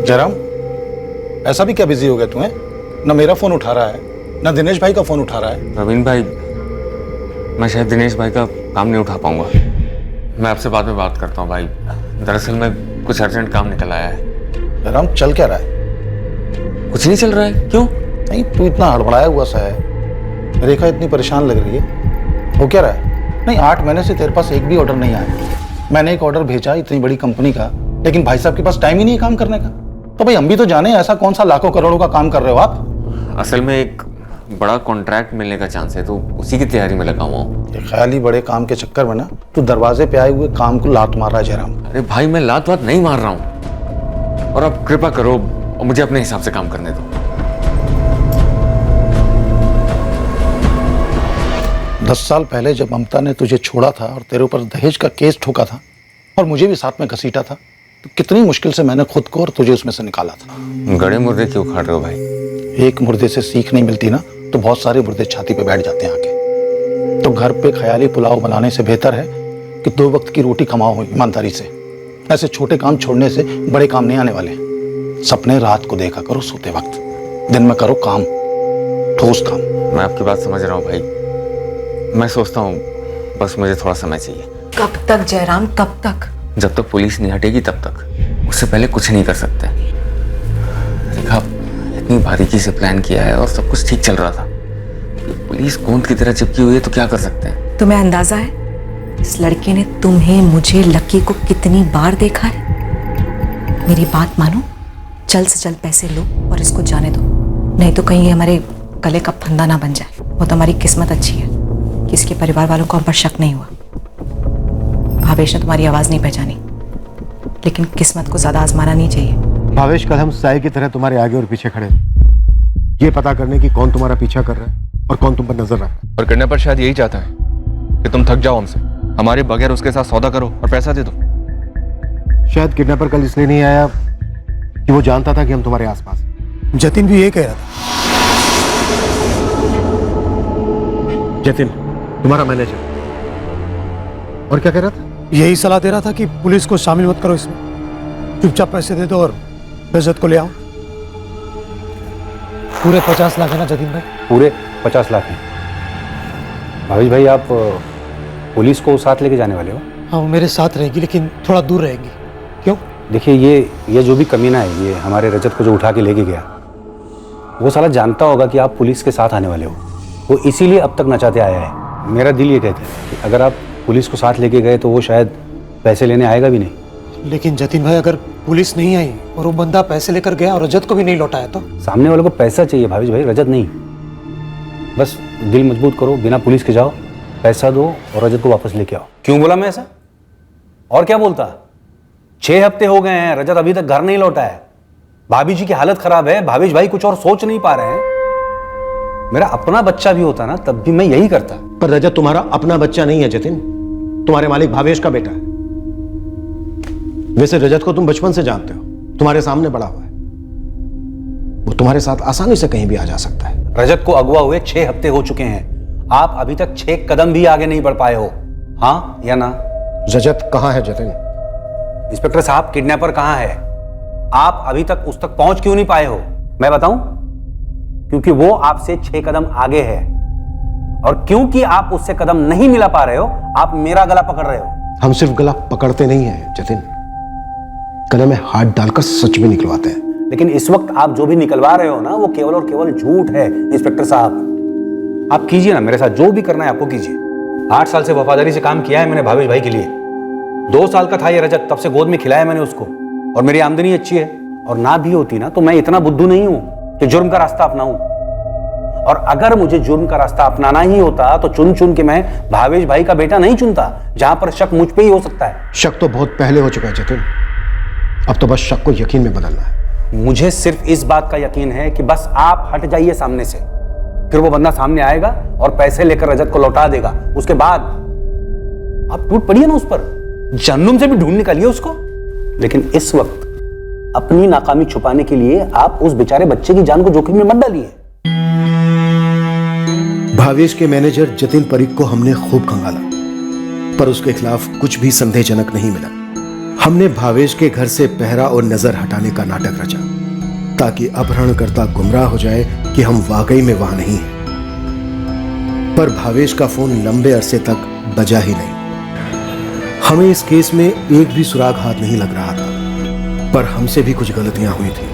जयराम, ऐसा भी क्या बिजी हो गया तू है? ना मेरा फोन उठा रहा है, ना दिनेश भाई का फोन उठा रहा है। रवीन भाई, मैं शायद दिनेश भाई का काम नहीं उठा पाऊंगा। मैं आपसे बाद में बात करता हूँ भाई। दरअसल में कुछ अर्जेंट काम निकल आया है। राम, चल क्या रहा है? कुछ नहीं चल रहा है। क्यों? नहीं, तू इतना हड़बड़ाया हुआ सा है, रेखा इतनी परेशान लग रही है। हो क्या रहा है? नहीं, 8 महीने से तेरे पास एक भी ऑर्डर नहीं आया। मैंने एक ऑर्डर भेजा इतनी बड़ी कंपनी का, लेकिन भाई साहब के पास टाइम ही नहीं है काम करने का। तो भाई हम भी तो जाने ऐसा कौन सा लाखों करोड़ों का काम कर रहे हो आप? असल में एक बड़ा कॉन्ट्रैक्ट मिलने का चांस है, तो उसी की तैयारी में लगा हुआ हूँ। ये ख्याली बड़े काम के चक्कर में ना तू दरवाजे पे आए हुए काम को लात मार रहा है जयराम। अरे भाई, मैं लात वात नहीं मार रहा हूँ, और आप कृपा करो और मुझे अपने हिसाब से काम करने दो। 10 साल पहले जब ममता ने तुझे छोड़ा था और तेरे ऊपर दहेज का केस ठोका था और मुझे भी साथ में घसीटा था, तो कितनी मुश्किल से मैंने खुद को और तुझे उसमें से निकाला था। गड़े मुर्दे क्यों खा रहे हो भाई? एक मुर्दे से सीख नहीं मिलती ना, तो बहुत सारे मुर्दे छाती पे बैठ जाते हैं आके। तो घर पे ख्याली पुलाव बनाने से बेहतर है कि 2 वक्त की रोटी कमाओ ईमानदारी से। ऐसे छोटे काम छोड़ने से बड़े काम नहीं आने वाले। सपने रात को देखा करो सोते वक्त, दिन में करो काम, ठोस काम। मैं आपकी बात समझ रहा हूँ भाई, मैं सोचता हूँ, बस मुझे थोड़ा समय चाहिए। कब तक जयराम, कब तक? जब तक पुलिस नहीं हटेगी तब तक। उससे पहले कुछ नहीं कर सकते। देखा, इतनी बारीकी से प्लान किया है और सब कुछ ठीक चल रहा था। पुलिस गोंद की तरह चिपकी हुई है, तो क्या कर सकते हैं? तुम्हें अंदाजा है इस लड़के ने तुम्हें, मुझे, लकी को कितनी बार देखा है? मेरी बात मानो, जल्द से जल्द पैसे लो और इसको जाने दो, नहीं तो कहीं ये हमारे गले का फंदा ना बन जाए। वो तो हमारी किस्मत अच्छी है कि इसके परिवार वालों को हम पर शक नहीं हुआ। भावेश ने तुम्हारी आवाज नहीं पहचानी, लेकिन किस्मत को ज्यादा आजमाना नहीं चाहिए। भावेश, कल हम साई की तरह तुम्हारे आगे और पीछे खड़े, ये पता करने की कौन तुम्हारा पीछा कर रहा है और कौन तुम पर नजर रखता है। और करने पर शायद यही चाहता है कि तुम थक जाओ हमसे, हमारे बगैर उसके साथ सौदा करो और पैसा दे दो। शायद किडनैपर कल इसलिए नहीं आया कि वो जानता था कि हम तुम्हारे आसपास। जतिन भी ये कह रहा था। जतिन, तुम्हारा मैनेजर, और क्या कह रहा था? यही सलाह दे रहा था कि पुलिस को शामिल मत करो इसमें, चुपचाप पैसे दे दो और रजत को ले आओ। पूरे 50 लाख है ना जतिन भाई? पूरे 50 लाख हैं। भावेश भाई, आप पुलिस को साथ लेके जाने वाले हो? हाँ, वो मेरे साथ रहेगी, लेकिन थोड़ा दूर रहेगी। क्यों? देखिए, ये जो भी कमीना है, ये हमारे रजत को जो उठा के लेके गया, वो साला जानता होगा कि आप पुलिस के साथ आने वाले हो। वो इसीलिए अब तक नचाते आया है। मेरा दिल ये कहता है कि अगर आप पुलिस को साथ लेके गए तो वो शायद पैसे लेने आएगा भी नहीं। लेकिन जतिन भाई, अगर पुलिस नहीं आई और वो बंदा पैसे लेकर गया और रजत को भी नहीं लौटाया तो? सामने वाले को पैसा चाहिए भावेश भाई, रजत नहीं। बस दिल मजबूत करो, बिना पुलिस के जाओ, पैसा दो और रजत को वापस लेके आओ। क्यों बोला मैं ऐसा? और क्या बोलता? 6 हफ्ते हो गए हैं, रजत अभी तक घर नहीं लौटा है। भाभी जी की हालत खराब है, भावेश भाई कुछ और सोच नहीं पा रहे हैं। मेरा अपना बच्चा भी होता ना, तब भी मैं यही करता। पर रजत तुम्हारा अपना बच्चा नहीं है जतिन, तुम्हारे मालिक भावेश का बेटा है। वैसे रजत को तुम बचपन से जानते हो, तुम्हारे सामने बड़ा हुआ है, वो तुम्हारे साथ आसानी से कहीं भी आ जा सकता है। रजत को अगवा हुए 6 हफ्ते हो चुके हैं, आप अभी तक 6 कदम भी आगे नहीं बढ़ पाए हो। हाँ या ना? रजत कहाँ है जतिन? इंस्पेक्टर साहब, किडनैपर कहाँ है? आप अभी तक उस तक पहुंच क्यों नहीं पाए हो? मैं बताऊं? क्योंकि वो आपसे 6 कदम आगे है, और क्योंकि आप उससे कदम नहीं मिला पा रहे हो, आप मेरा गला पकड़ रहे हो। हम सिर्फ गला पकड़ते नहीं हैं जतिन, गले में हाथ डालकर सच भी निकलवाते हैं। लेकिन इस वक्त आप जो भी निकलवा रहे हो ना, वो केवल और केवल झूठ है। इंस्पेक्टर साहब, आप कीजिए ना मेरे साथ, जो भी करना है आपको कीजिए। 8 साल से वफादारी से काम किया है मैंने भावेश भाई के लिए। 2 साल का था ये रजत, तब से गोद में खिलाया मैंने उसको, और मेरी आमदनी अच्छी है। और ना भी होती ना, तो मैं इतना बुद्धू नहीं हूं कि जुर्म का रास्ता अपनाऊं। और अगर मुझे जुर्म का रास्ता अपनाना ही होता तो चुन चुन के मैं भावेश भाई का बेटा नहीं चुनता, जहां पर शक मुझ पे ही हो सकता है। शक तो बहुत पहले हो चुका है जतिन, अब तो बस शक को यकीन में बदलना है। मुझे सिर्फ इस बात का यकीन है कि बस आप हट जाइए सामने से, फिर वो बंदा सामने आएगा और पैसे लेकर रजत को लौटा देगा। उसके बाद आप टूट पड़िए ना उस पर, जहन्नुम से भी ढूंढ निकालिए उसको। लेकिन इस वक्त अपनी नाकामी छुपाने के लिए आप उस बेचारे बच्चे की जान को जोखिम में मत डालिए। भावेश के मैनेजर जतिन परीख को हमने खूब खंगाला, पर उसके खिलाफ कुछ भी संदेहजनक नहीं मिला। हमने भावेश के घर से पहरा और नजर हटाने का नाटक रचा, ताकि अपहरणकर्ता गुमराह हो जाए कि हम वाकई में वहां नहीं हैं। पर भावेश का फोन लंबे अरसे तक बजा ही नहीं। हमें इस केस में एक भी सुराग हाथ नहीं लग रहा था, पर हमसे भी कुछ गलतियां हुई थी,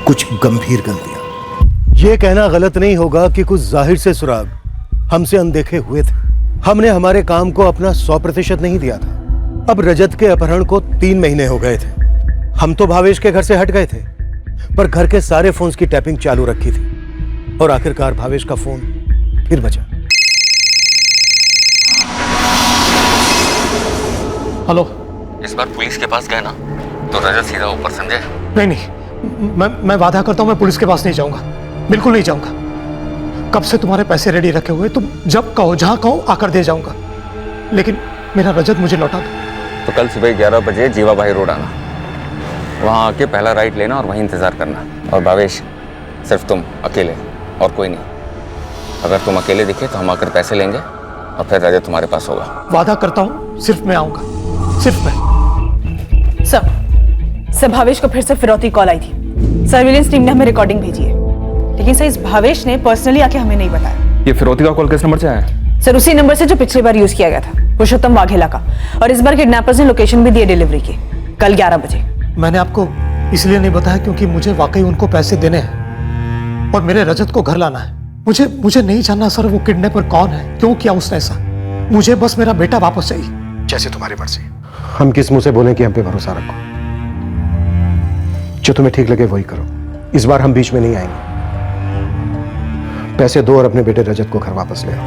कुछ गंभीर गलतियां। ये कहना गलत नहीं होगा कि कुछ जाहिर से सुराग हमसे अनदेखे हुए थे। हमने हमारे काम को अपना 100% नहीं दिया था। अब रजत के अपहरण को 3 महीने हो गए थे। हम तो भावेश के घर से हट गए थे, पर घर के सारे फोन्स की टैपिंग चालू रखी थी और आखिरकार भावेश का फोन फिर बजा। हेलो। इस बार पुलिस के पास गए ना तो रजत सीधा ऊपर, समझे? नहीं, मैं वादा करता हूं मैं पुलिस के पास नहीं जाऊंगा, बिल्कुल नहीं जाऊंगा। कब से तुम्हारे पैसे रेडी रखे हुए, तुम जब कहो जहां कहो आकर दे जाऊंगा, लेकिन मेरा रजत मुझे लौटा दो। तो कल सुबह 11 बजे जीवा भाई रोड आना, वहाँ आके पहला राइट लेना और वहीं इंतजार करना। और भावेश, सिर्फ तुम अकेले और कोई नहीं। अगर तुम अकेले दिखे तो हम आकर पैसे लेंगे और फिर रजत तुम्हारे पास होगा। वादा करता हूँ सिर्फ मैं आऊंगा, सिर्फ मैं। सर भावेश को फिर से फिरौती कॉल आई थी। सर्विलेंस टीम ने हमें रिकॉर्डिंग भेजी है, लेकिन सर इस भावेश ने पर्सनली आके हमें नहीं बताया। ये फिरौती का कॉल किस नंबर से आया है? सर उसी नंबर से जो पिछली बार यूज किया गया था, पुरुषोत्तम वाघेला का। और इस बार किडनैपर्स ने लोकेशन भी दी है डिलीवरी की, कल 11 बजे। मैंने आपको इसलिए नहीं बताया क्योंकि मुझे वाकई उनको पैसे देने हैं और मेरे रजत को घर लाना है। मुझे नहीं जानना सर वो किडनैपर कौन है, क्यों किया उसने ऐसा। मुझे बस मेरा बेटा वापस चाहिए। जैसे तुम्हारी मर्जी। हम किस मुंह से बोले कि हम पे भरोसा रखो। जो तुम्हें ठीक लगे वही करो। इस बार हम बीच में नहीं आएंगे। पैसे दो और अपने बेटे रजत को घर वापस ले आओ।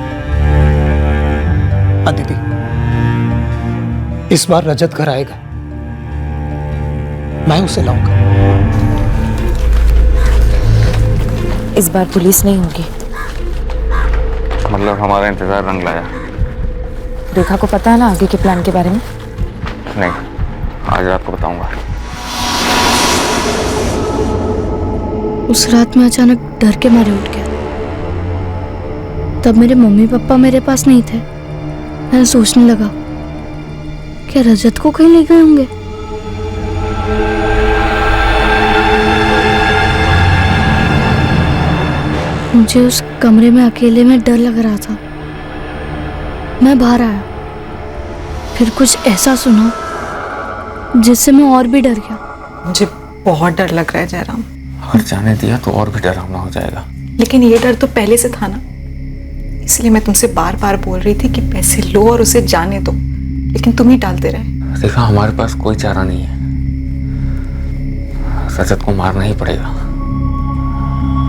अदिति, इस बार रजत घर आएगा, मैं उसे लाऊंगा। इस बार पुलिस नहीं होगी। मतलब हमारा इंतजार रंग लाया? रेखा को पता है ना आगे के प्लान के बारे में? नहीं, आज रात को बताऊंगा। उस रात में अचानक डर के मारे उठ गया। तब मेरे मम्मी पापा मेरे पास नहीं थे। मैं सोचने लगा क्या रजत को कहीं ले गए होंगे। मुझे उस कमरे में अकेले में डर लग रहा था। मैं बाहर आया, फिर कुछ ऐसा सुना जिससे मैं और भी डर गया। मुझे बहुत डर लग रहा है जयराम। अगर जाने दिया तो और भी डरावना हो जाएगा। लेकिन ये डर तो पहले से था ना, इसलिए मैं तुमसे बार बार बोल रही थी कि पैसे लो और उसे जाने दो, लेकिन तुम ही टालते रहे। देखा, हमारे पास कोई चारा नहीं है। रजत को मारना ही पड़ेगा।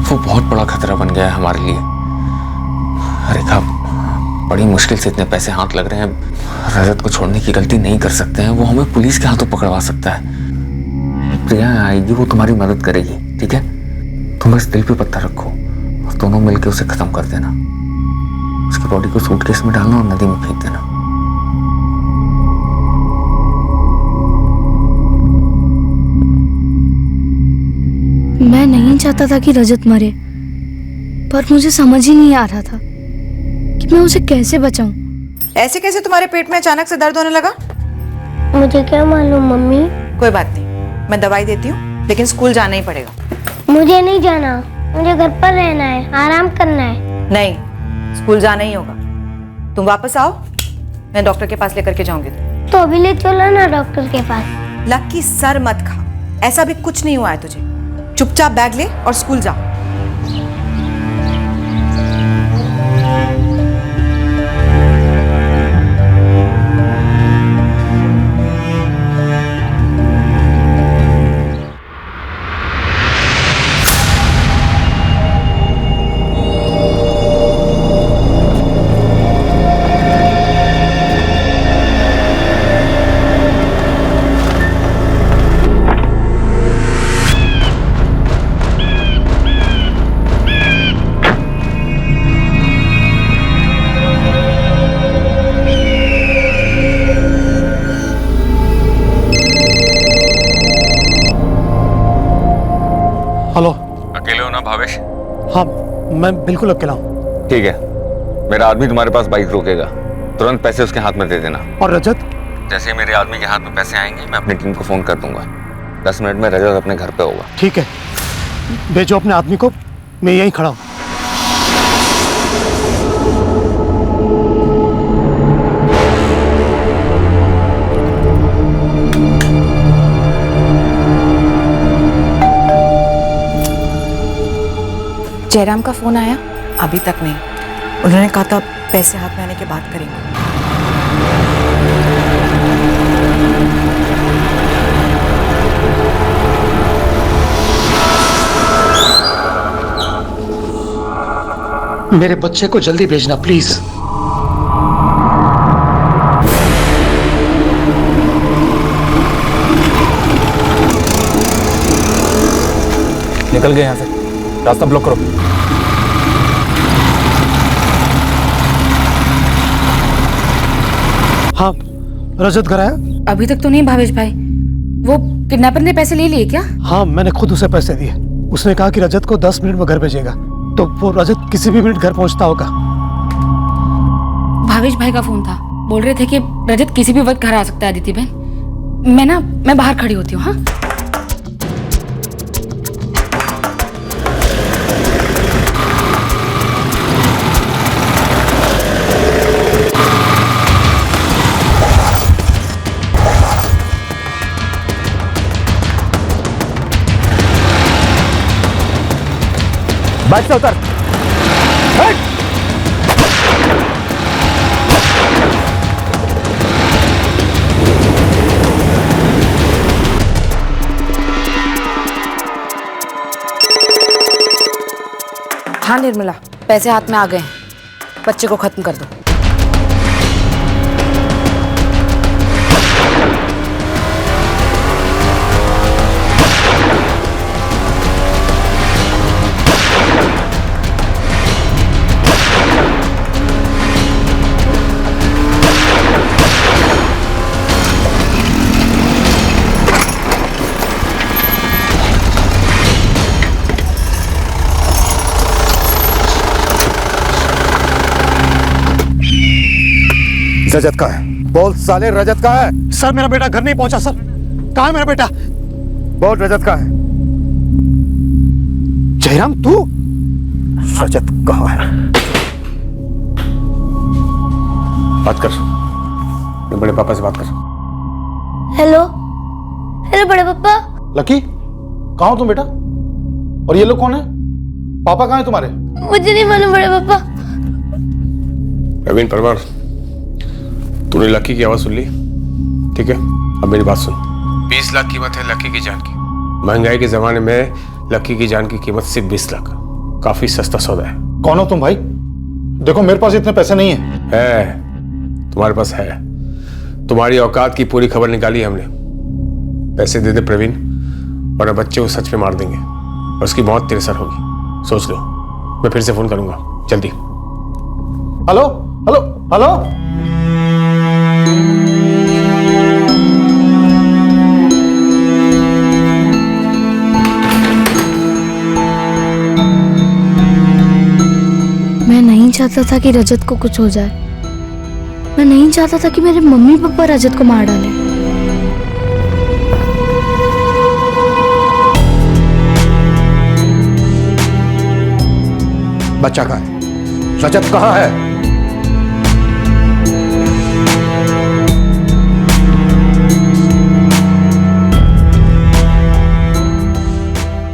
वो बहुत बड़ा खतरा बन गया है हमारे लिए। रेखा, बड़ी मुश्किल से इतने पैसे हाथ लग रहे हैं। रजत को छोड़ने की गलती नहीं कर सकते हैं। वो हमें पुलिस के हाथों पकड़वा सकता है। प्रिया आएगी, वो तुम्हारी मदद करेगी, ठीक है? तुम बस दिल पे पत्थर रखो और दोनों मिलकर उसे खत्म कर देना। उसकी बॉडी को सूटकेस में डालना और नदी में फेंक देना। मैं नहीं चाहता था कि रजत मरे, पर मुझे समझ ही नहीं आ रहा था कि मैं उसे कैसे बचाऊं। ऐसे कैसे तुम्हारे पेट में अचानक से दर्द होने लगा? मुझे क्या मालूम मम्मी। कोई बात नहीं, मैं दवाई देती हूँ, लेकिन स्कूल जाना ही पड़ेगा। मुझे नहीं जाना, मुझे घर पर रहना है, आराम करना है। नहीं, स्कूल जाना ही होगा। तुम वापस आओ, मैं डॉक्टर के पास लेकर के जाऊंगी। तो अभी ले चलो ना डॉक्टर के पास। लकी सर मत खा, ऐसा भी कुछ नहीं हुआ है तुझे। चुपचाप बैग ले और स्कूल जा। हेलो। अकेले हो ना भावेश? हाँ, मैं बिल्कुल अकेला हूँ। ठीक है, मेरा आदमी तुम्हारे पास बाइक रोकेगा, तुरंत पैसे उसके हाथ में दे देना। और रजत? जैसे ही मेरे आदमी के हाथ में पैसे आएंगे मैं अपनी टीम को फोन कर दूंगा। 10 मिनट में रजत अपने घर पे होगा। ठीक है। भेजो अपने आदमी को, मैं यहीं खड़ा हूं। जयराम का फोन आया? अभी तक नहीं। उन्होंने कहा था पैसे हाथ में आने के बाद करेंगे। मेरे बच्चे को जल्दी भेजना प्लीज। निकल गए यहाँ से, रास्ता ब्लॉक करो। हाँ, रजत घर आया? अभी तक तो नहीं भावेश भाई। वो किडनैपर ने पैसे ले लिए क्या? हाँ, मैंने खुद उसे पैसे दिए। उसने कहा कि रजत को 10 मिनट में घर भेजेगा, तो वो रजत किसी भी मिनट घर पहुंचता होगा। भावेश भाई का फोन था, बोल रहे थे कि रजत किसी भी वक्त घर आ सकता है। अदिति बहन, मैं बाहर खड़ी होती हूँ। हाँ, बाइक से उतर। हाँ निर्मला, पैसे हाथ में आ गए हैं। बच्चे को खत्म कर दो। रजत का है? बोल साले, रजत का है? सर, मेरा बेटा घर नहीं पहुंचा सर। कहाँ है मेरा बेटा? बोल, रजत का है? जयराम, तू? रजत कहाँ है? बात कर, मैं बड़े पापा से बात कर। हेलो हेलो बड़े पापा। लकी, कहाँ हो तुम बेटा? और ये लोग कौन है? पापा कहाँ है तुम्हारे? मुझे नहीं मालूम बड़े पापा। प्रवीण परमार, तूने लकी की आवाज सुन ली, ठीक है? अब मेरी बात सुन। 20 लाख कीमत है लकी की जान की। महंगाई के जमाने में लकी की जान की कीमत सिर्फ 20 लाख, काफी सस्ता सौदा है। कौन हो तुम भाई? देखो मेरे पास इतने पैसे नहीं है, तुम्हारे पास है। तुम्हारी औकात की पूरी खबर निकाली हमने। पैसे दे दे प्रवीण, वरना बच्चे को सच में मार देंगे और उसकी मौत तेरे सर होगी। सोच लो। मैं फिर से फोन करूंगा, जल्दी। Hello hello hello. मैं नहीं चाहता था कि रजत को कुछ हो जाए। मैं नहीं चाहता था कि मेरे मम्मी पापा रजत को मार डालें। बच्चा कहाँ है? रजत कहाँ है?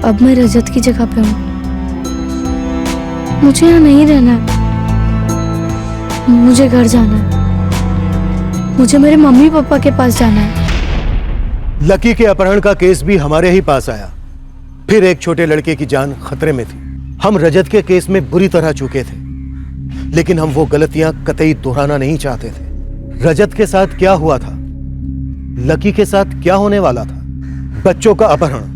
अब मैं रजत की जगह पे हूँ। मुझे यहाँ नहीं रहना है। मुझे घर जाना है। मुझे मेरे मम्मी पापा के पास जाना है। लकी के अपहरण का केस भी हमारे ही पास आया। फिर एक छोटे लड़के की जान खतरे में थी। हम रजत के केस में बुरी तरह चूके थे, लेकिन हम वो गलतियां कतई दोहराना नहीं चाहते थे। रजत के साथ क्या हुआ था, लकी के साथ क्या होने वाला था? बच्चों का अपहरण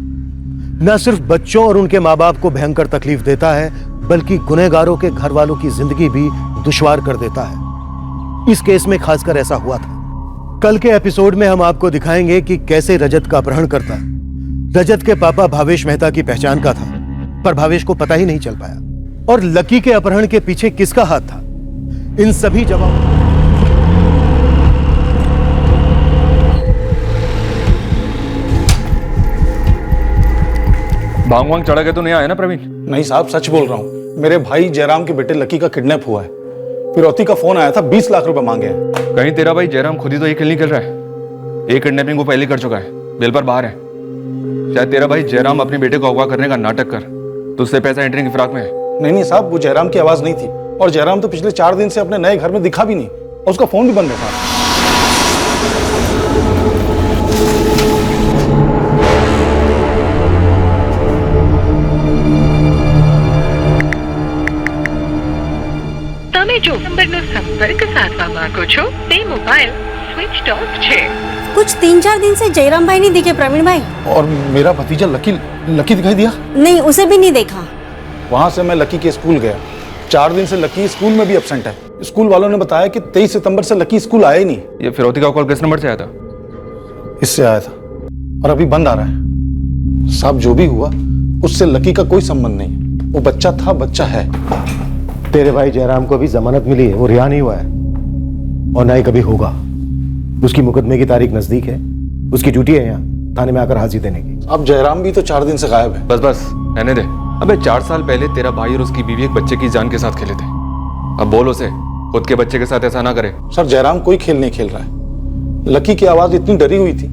न सिर्फ बच्चों और उनके माँ बाप को भयंकर तकलीफ देता है, बल्कि गुनहगारों के घर वालों की जिंदगी भी दुश्वार कर देता है। इस केस में खासकर ऐसा हुआ था। कल के एपिसोड में हम आपको दिखाएंगे कि कैसे रजत का अपहरण करता है। रजत के पापा भावेश मेहता की पहचान का था, पर भावेश को पता ही नहीं चल पाया। और लकी के अपहरण के पीछे किसका हाथ था, इन सभी जवाब भांग वांग चढ़ा के तो नहीं आया ना प्रवीण? नहीं साहब, सच बोल रहा हूँ। मेरे भाई जयराम के बेटे लकी का किडनैप हुआ है। फिरौती का फोन आया था, 20 लाख रुपए मांगे हैं। कहीं तेरा भाई जयराम खुद ही तो ये खेल नहीं खेल रहा है? एक किडनैपिंग वो पहले कर चुका है, बेल पर बाहर है। शायद तेरा भाई जयराम अपने बेटे को अगवा करने का नाटक कर तो उससे पैसा एंट्री की फिराक में है। नहीं साहब, वो जयराम की आवाज नहीं थी, और जयराम तो पिछले 4 दिन से अपने नए घर में दिखा भी नहीं, और उसका फोन भी बंद है साहब। તમે જો નંબરનો સંપર્ક સાધવા માંગો છો તે મોબાઈલ સ્વિચ ઓફ છે। कुछ 3-4 दिन से जयराम भाई नहीं दिखे प्रवीण भाई। और मेरा भतीजा लकी दिखाई दिया? नहीं, उसे भी नहीं देखा। वहां से मैं लकी के स्कूल गया, 4 दिन से लकी स्कूल में भी एब्सेंट है। स्कूल वालों ने बताया कि 23 सितंबर से लकी स्कूल आया ही नहीं। ये फिरौती का कॉल किस नंबर से आया था? इससे आया था, और अभी बंद आ रहा है। साहब जो भी हुआ उससे लकी का कोई संबंध नहीं। वो बच्चा था, बच्चा है। तेरे भाई जयराम को भी जमानत मिली है, वो रिहा नहीं हुआ है और ना ही कभी होगा। उसकी मुकदमे की तारीख नजदीक है, उसकी ड्यूटी है यहाँ थाने में आकर हाजिर देने की। अब जयराम भी तो 4 दिन से गायब है। बस बस रहने दे। अबे 4 साल पहले तेरा भाई और उसकी बीवी एक बच्चे की जान के साथ खेले थे। अब बोल उसे खुद के बच्चे के साथ ऐसा ना करे। सर जयराम कोई खेल नहीं खेल रहा है। लकी की आवाज इतनी डरी हुई थी,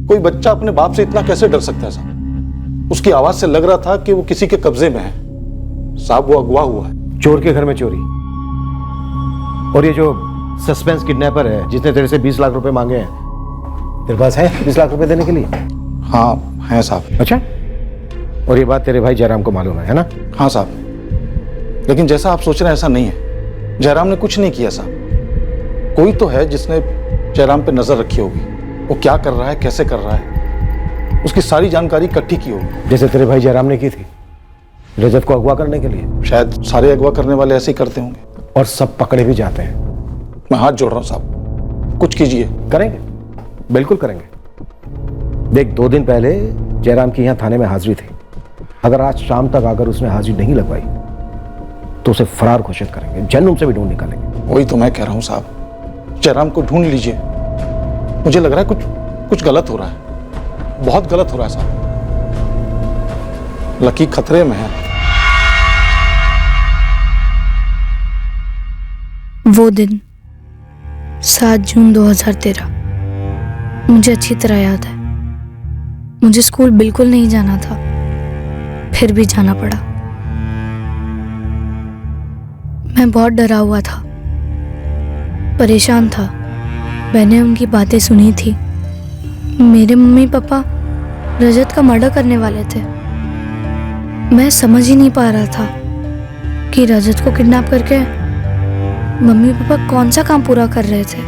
कोई बच्चा अपने बाप से इतना कैसे डर सकता है साहब? उसकी आवाज से लग रहा था कि वो किसी के कब्जे में है। साहब वो अगवा हुआ है। चोर के घर में चोरी। और ये जो सस्पेंस किडनैपर है जिसने तेरे से 20 लाख रुपए मांगे हैं, तेरे पास है 20 लाख रुपए देने के लिए? हाँ है साहब। अच्छा, और ये बात तेरे भाई जयराम को मालूम है ना? हाँ साहब, लेकिन जैसा आप सोच रहे हैं ऐसा नहीं है। जयराम ने कुछ नहीं किया साहब। कोई तो है जिसने जयराम पे नजर रखी होगी। वो क्या कर रहा है, कैसे कर रहा है, उसकी सारी जानकारी इकट्ठी की होगी। जैसे तेरे भाई जयराम ने की थी रजत को अगवा करने के लिए। शायद सारे अगवा करने वाले ऐसे ही करते होंगे, और सब पकड़े भी जाते हैं। मैं हाथ जोड़ रहा हूं साहब, कुछ कीजिए। करेंगे, बिल्कुल करेंगे। देख 2 दिन पहले जयराम की यहाँ थाने में हाजिरी थी। अगर आज शाम तक अगर उसने हाजिरी नहीं लगवाई तो उसे फरार घोषित करेंगे, जन्म से भी ढूंढ निकालेंगे। वही तो मैं कह रहा हूँ साहब, जयराम को ढूंढ लीजिए। मुझे लग रहा है कुछ गलत हो रहा है, बहुत गलत हो रहा है साहब। लकी खतरे में है। वो दिन 7 जून 2013 मुझे अच्छी तरह याद है। मुझे स्कूल बिल्कुल नहीं जाना था, फिर भी जाना पड़ा। मैं बहुत डरा हुआ था, परेशान था। मैंने उनकी बातें सुनी थी। मेरे मम्मी पापा रजत का मर्डर करने वाले थे। मैं समझ ही नहीं पा रहा था कि रजत को किडनैप करके मम्मी पापा कौन सा काम पूरा कर रहे थे।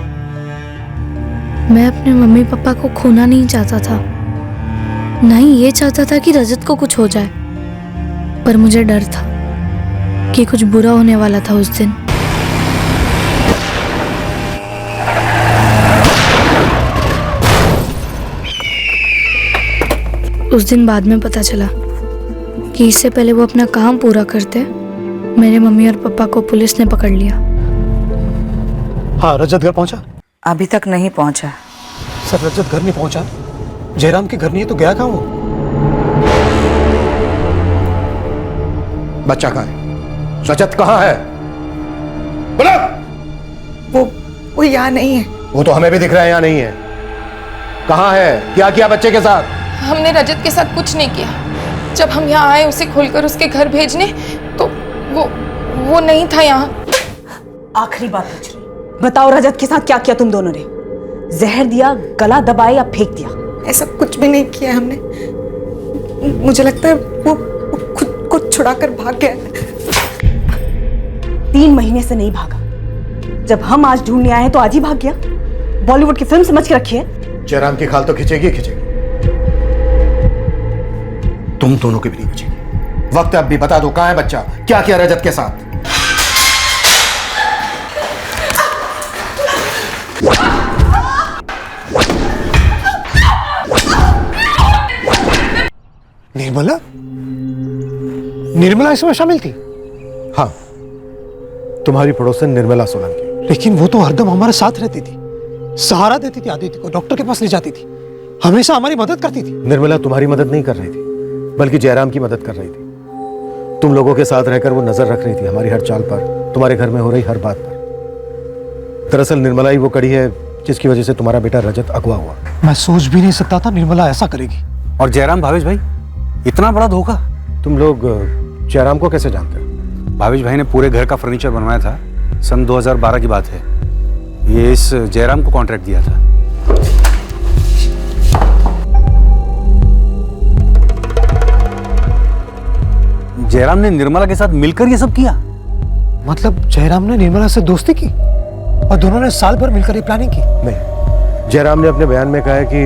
मैं अपने मम्मी पापा को खोना नहीं चाहता था, ना ही ये चाहता था कि रजत को कुछ हो जाए। पर मुझे डर था कि कुछ बुरा होने वाला था उस दिन। उस दिन बाद में पता चला कि इससे पहले वो अपना काम पूरा करते मेरे मम्मी और पापा को पुलिस ने पकड़ लिया। हाँ, रजत घर पहुंचा? अभी तक नहीं पहुंचा। सर रजत घर नहीं पहुंचा? जयराम के घर नहीं है तो गया कहाँ वो? बच्चा कहाँ है? रजत कहाँ है? बोलो। वो यहाँ नहीं है। वो तो हमें भी दिख रहा है यहाँ नहीं है। कहाँ है? क्या किया बच्चे के साथ? हमने रजत के साथ कुछ नहीं किया। जब हम यहाँ आए उसे खोलकर उसके घर भेजने तो वो नहीं था यहाँ। आखिरी बात पूछ रही, बताओ रजत के साथ क्या किया तुम दोनों ने? जहर दिया, गला दबाया या फेंक दिया? ऐसा कुछ भी नहीं किया हमने। मुझे लगता है वो खुद को छुड़ाकर भाग गया। 3 महीने से नहीं भागा। जब हम आज ढूंढने आए तो आज ही भाग गया। बॉलीवुड की फिल्म समझ के रखी है। जयराम की खाल तो खिंचेगी खिंचेगी, तुम दोनों की भी नहीं बचेगी। वक्त अब भी बता दो, कहाँ है बच्चा? क्या किया रजत के साथ? निर्मला इसमें शामिल थी? हाँ, तुम्हारी पड़ोसन निर्मला सोलंकी। लेकिन वो तो हरदम हमारे साथ रहती थी, सहारा देती थी आदित्य को, डॉक्टर के पास ले जाती थी, हमेशा हमारी मदद करती थी। निर्मला तुम्हारी मदद नहीं कर रही थी, बल्कि जयराम की मदद कर रही थी। तुम लोगों के साथ रहकर वो नजर रख रही थी हमारी हर चाल पर, तुम्हारे घर में हो रही हर बात पर। दरअसल निर्मला ही वो कड़ी है जिसकी वजह से तुम्हारा बेटा रजत अगवा हुआ। मैं सोच भी नहीं सकता था निर्मला ऐसा करेगी। और जयराम भावेश भाई, इतना बड़ा धोखा। तुम लोग जयराम को कैसे जानते हो? भावेश भाई ने पूरे घर का फर्नीचर बनवाया था, सन 2012 की बात है। ये इस जयराम को कॉन्ट्रैक्ट दिया था। जयराम ने निर्मला के साथ मिलकर ये सब किया। मतलब जयराम ने निर्मला से दोस्ती की और दोनों ने साल भर मिलकर ये प्लानिंग की? नहीं, जयराम ने अपने बयान में कहा है कि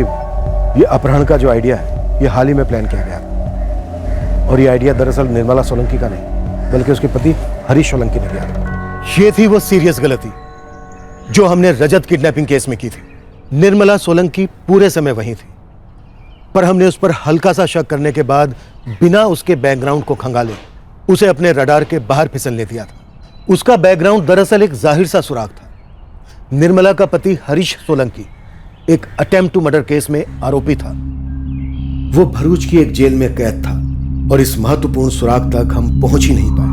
ये अपहरण का जो आइडिया है ये हाल ही में प्लान किया गया था। और ये आइडिया दरअसल निर्मला सोलंकी का नहीं बल्कि उसके पति हरीश सोलंकी ने दिया था। ये थी वो सीरियस गलती जो हमने रजत किडनैपिंग केस में की थी। निर्मला सोलंकी पूरे समय वहीं थी, पर हमने उस पर हल्का सा शक करने के बाद बिना उसके बैकग्राउंड को खंगाले उसे अपने रडार के बाहर फिसलने दिया था। उसका बैकग्राउंड दरअसल एक जाहिर सा सुराग था। निर्मला का पति हरीश सोलंकी एक अटेम्प्ट टू मर्डर केस में आरोपी था। वो भरूच की एक जेल में कैद था और इस महत्वपूर्ण सुराग तक हम पहुंच ही नहीं पाए।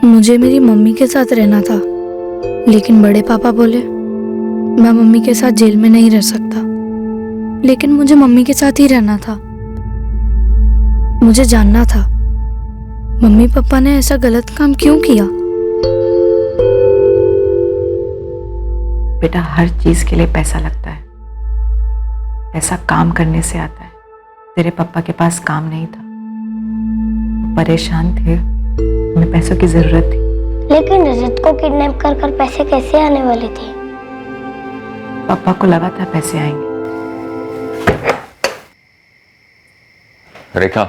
मुझे मेरी मम्मी के साथ रहना था, लेकिन बड़े पापा बोले मैं मम्मी के साथ जेल में नहीं रह सकता। लेकिन मुझे मम्मी के साथ ही रहना था। मुझे जानना था मम्मी पापा ने ऐसा गलत काम क्यों किया। बेटा, हर चीज के लिए पैसा लगता है, पैसा काम करने से आता है। तेरे पापा के पास काम नहीं था, परेशान थे, उन्हें पैसों की जरूरत थी। लेकिन रजत को किडनैप कर कर पैसे कैसे आने वाले थे? पापा को लगा था पैसे आएंगे। रेखा,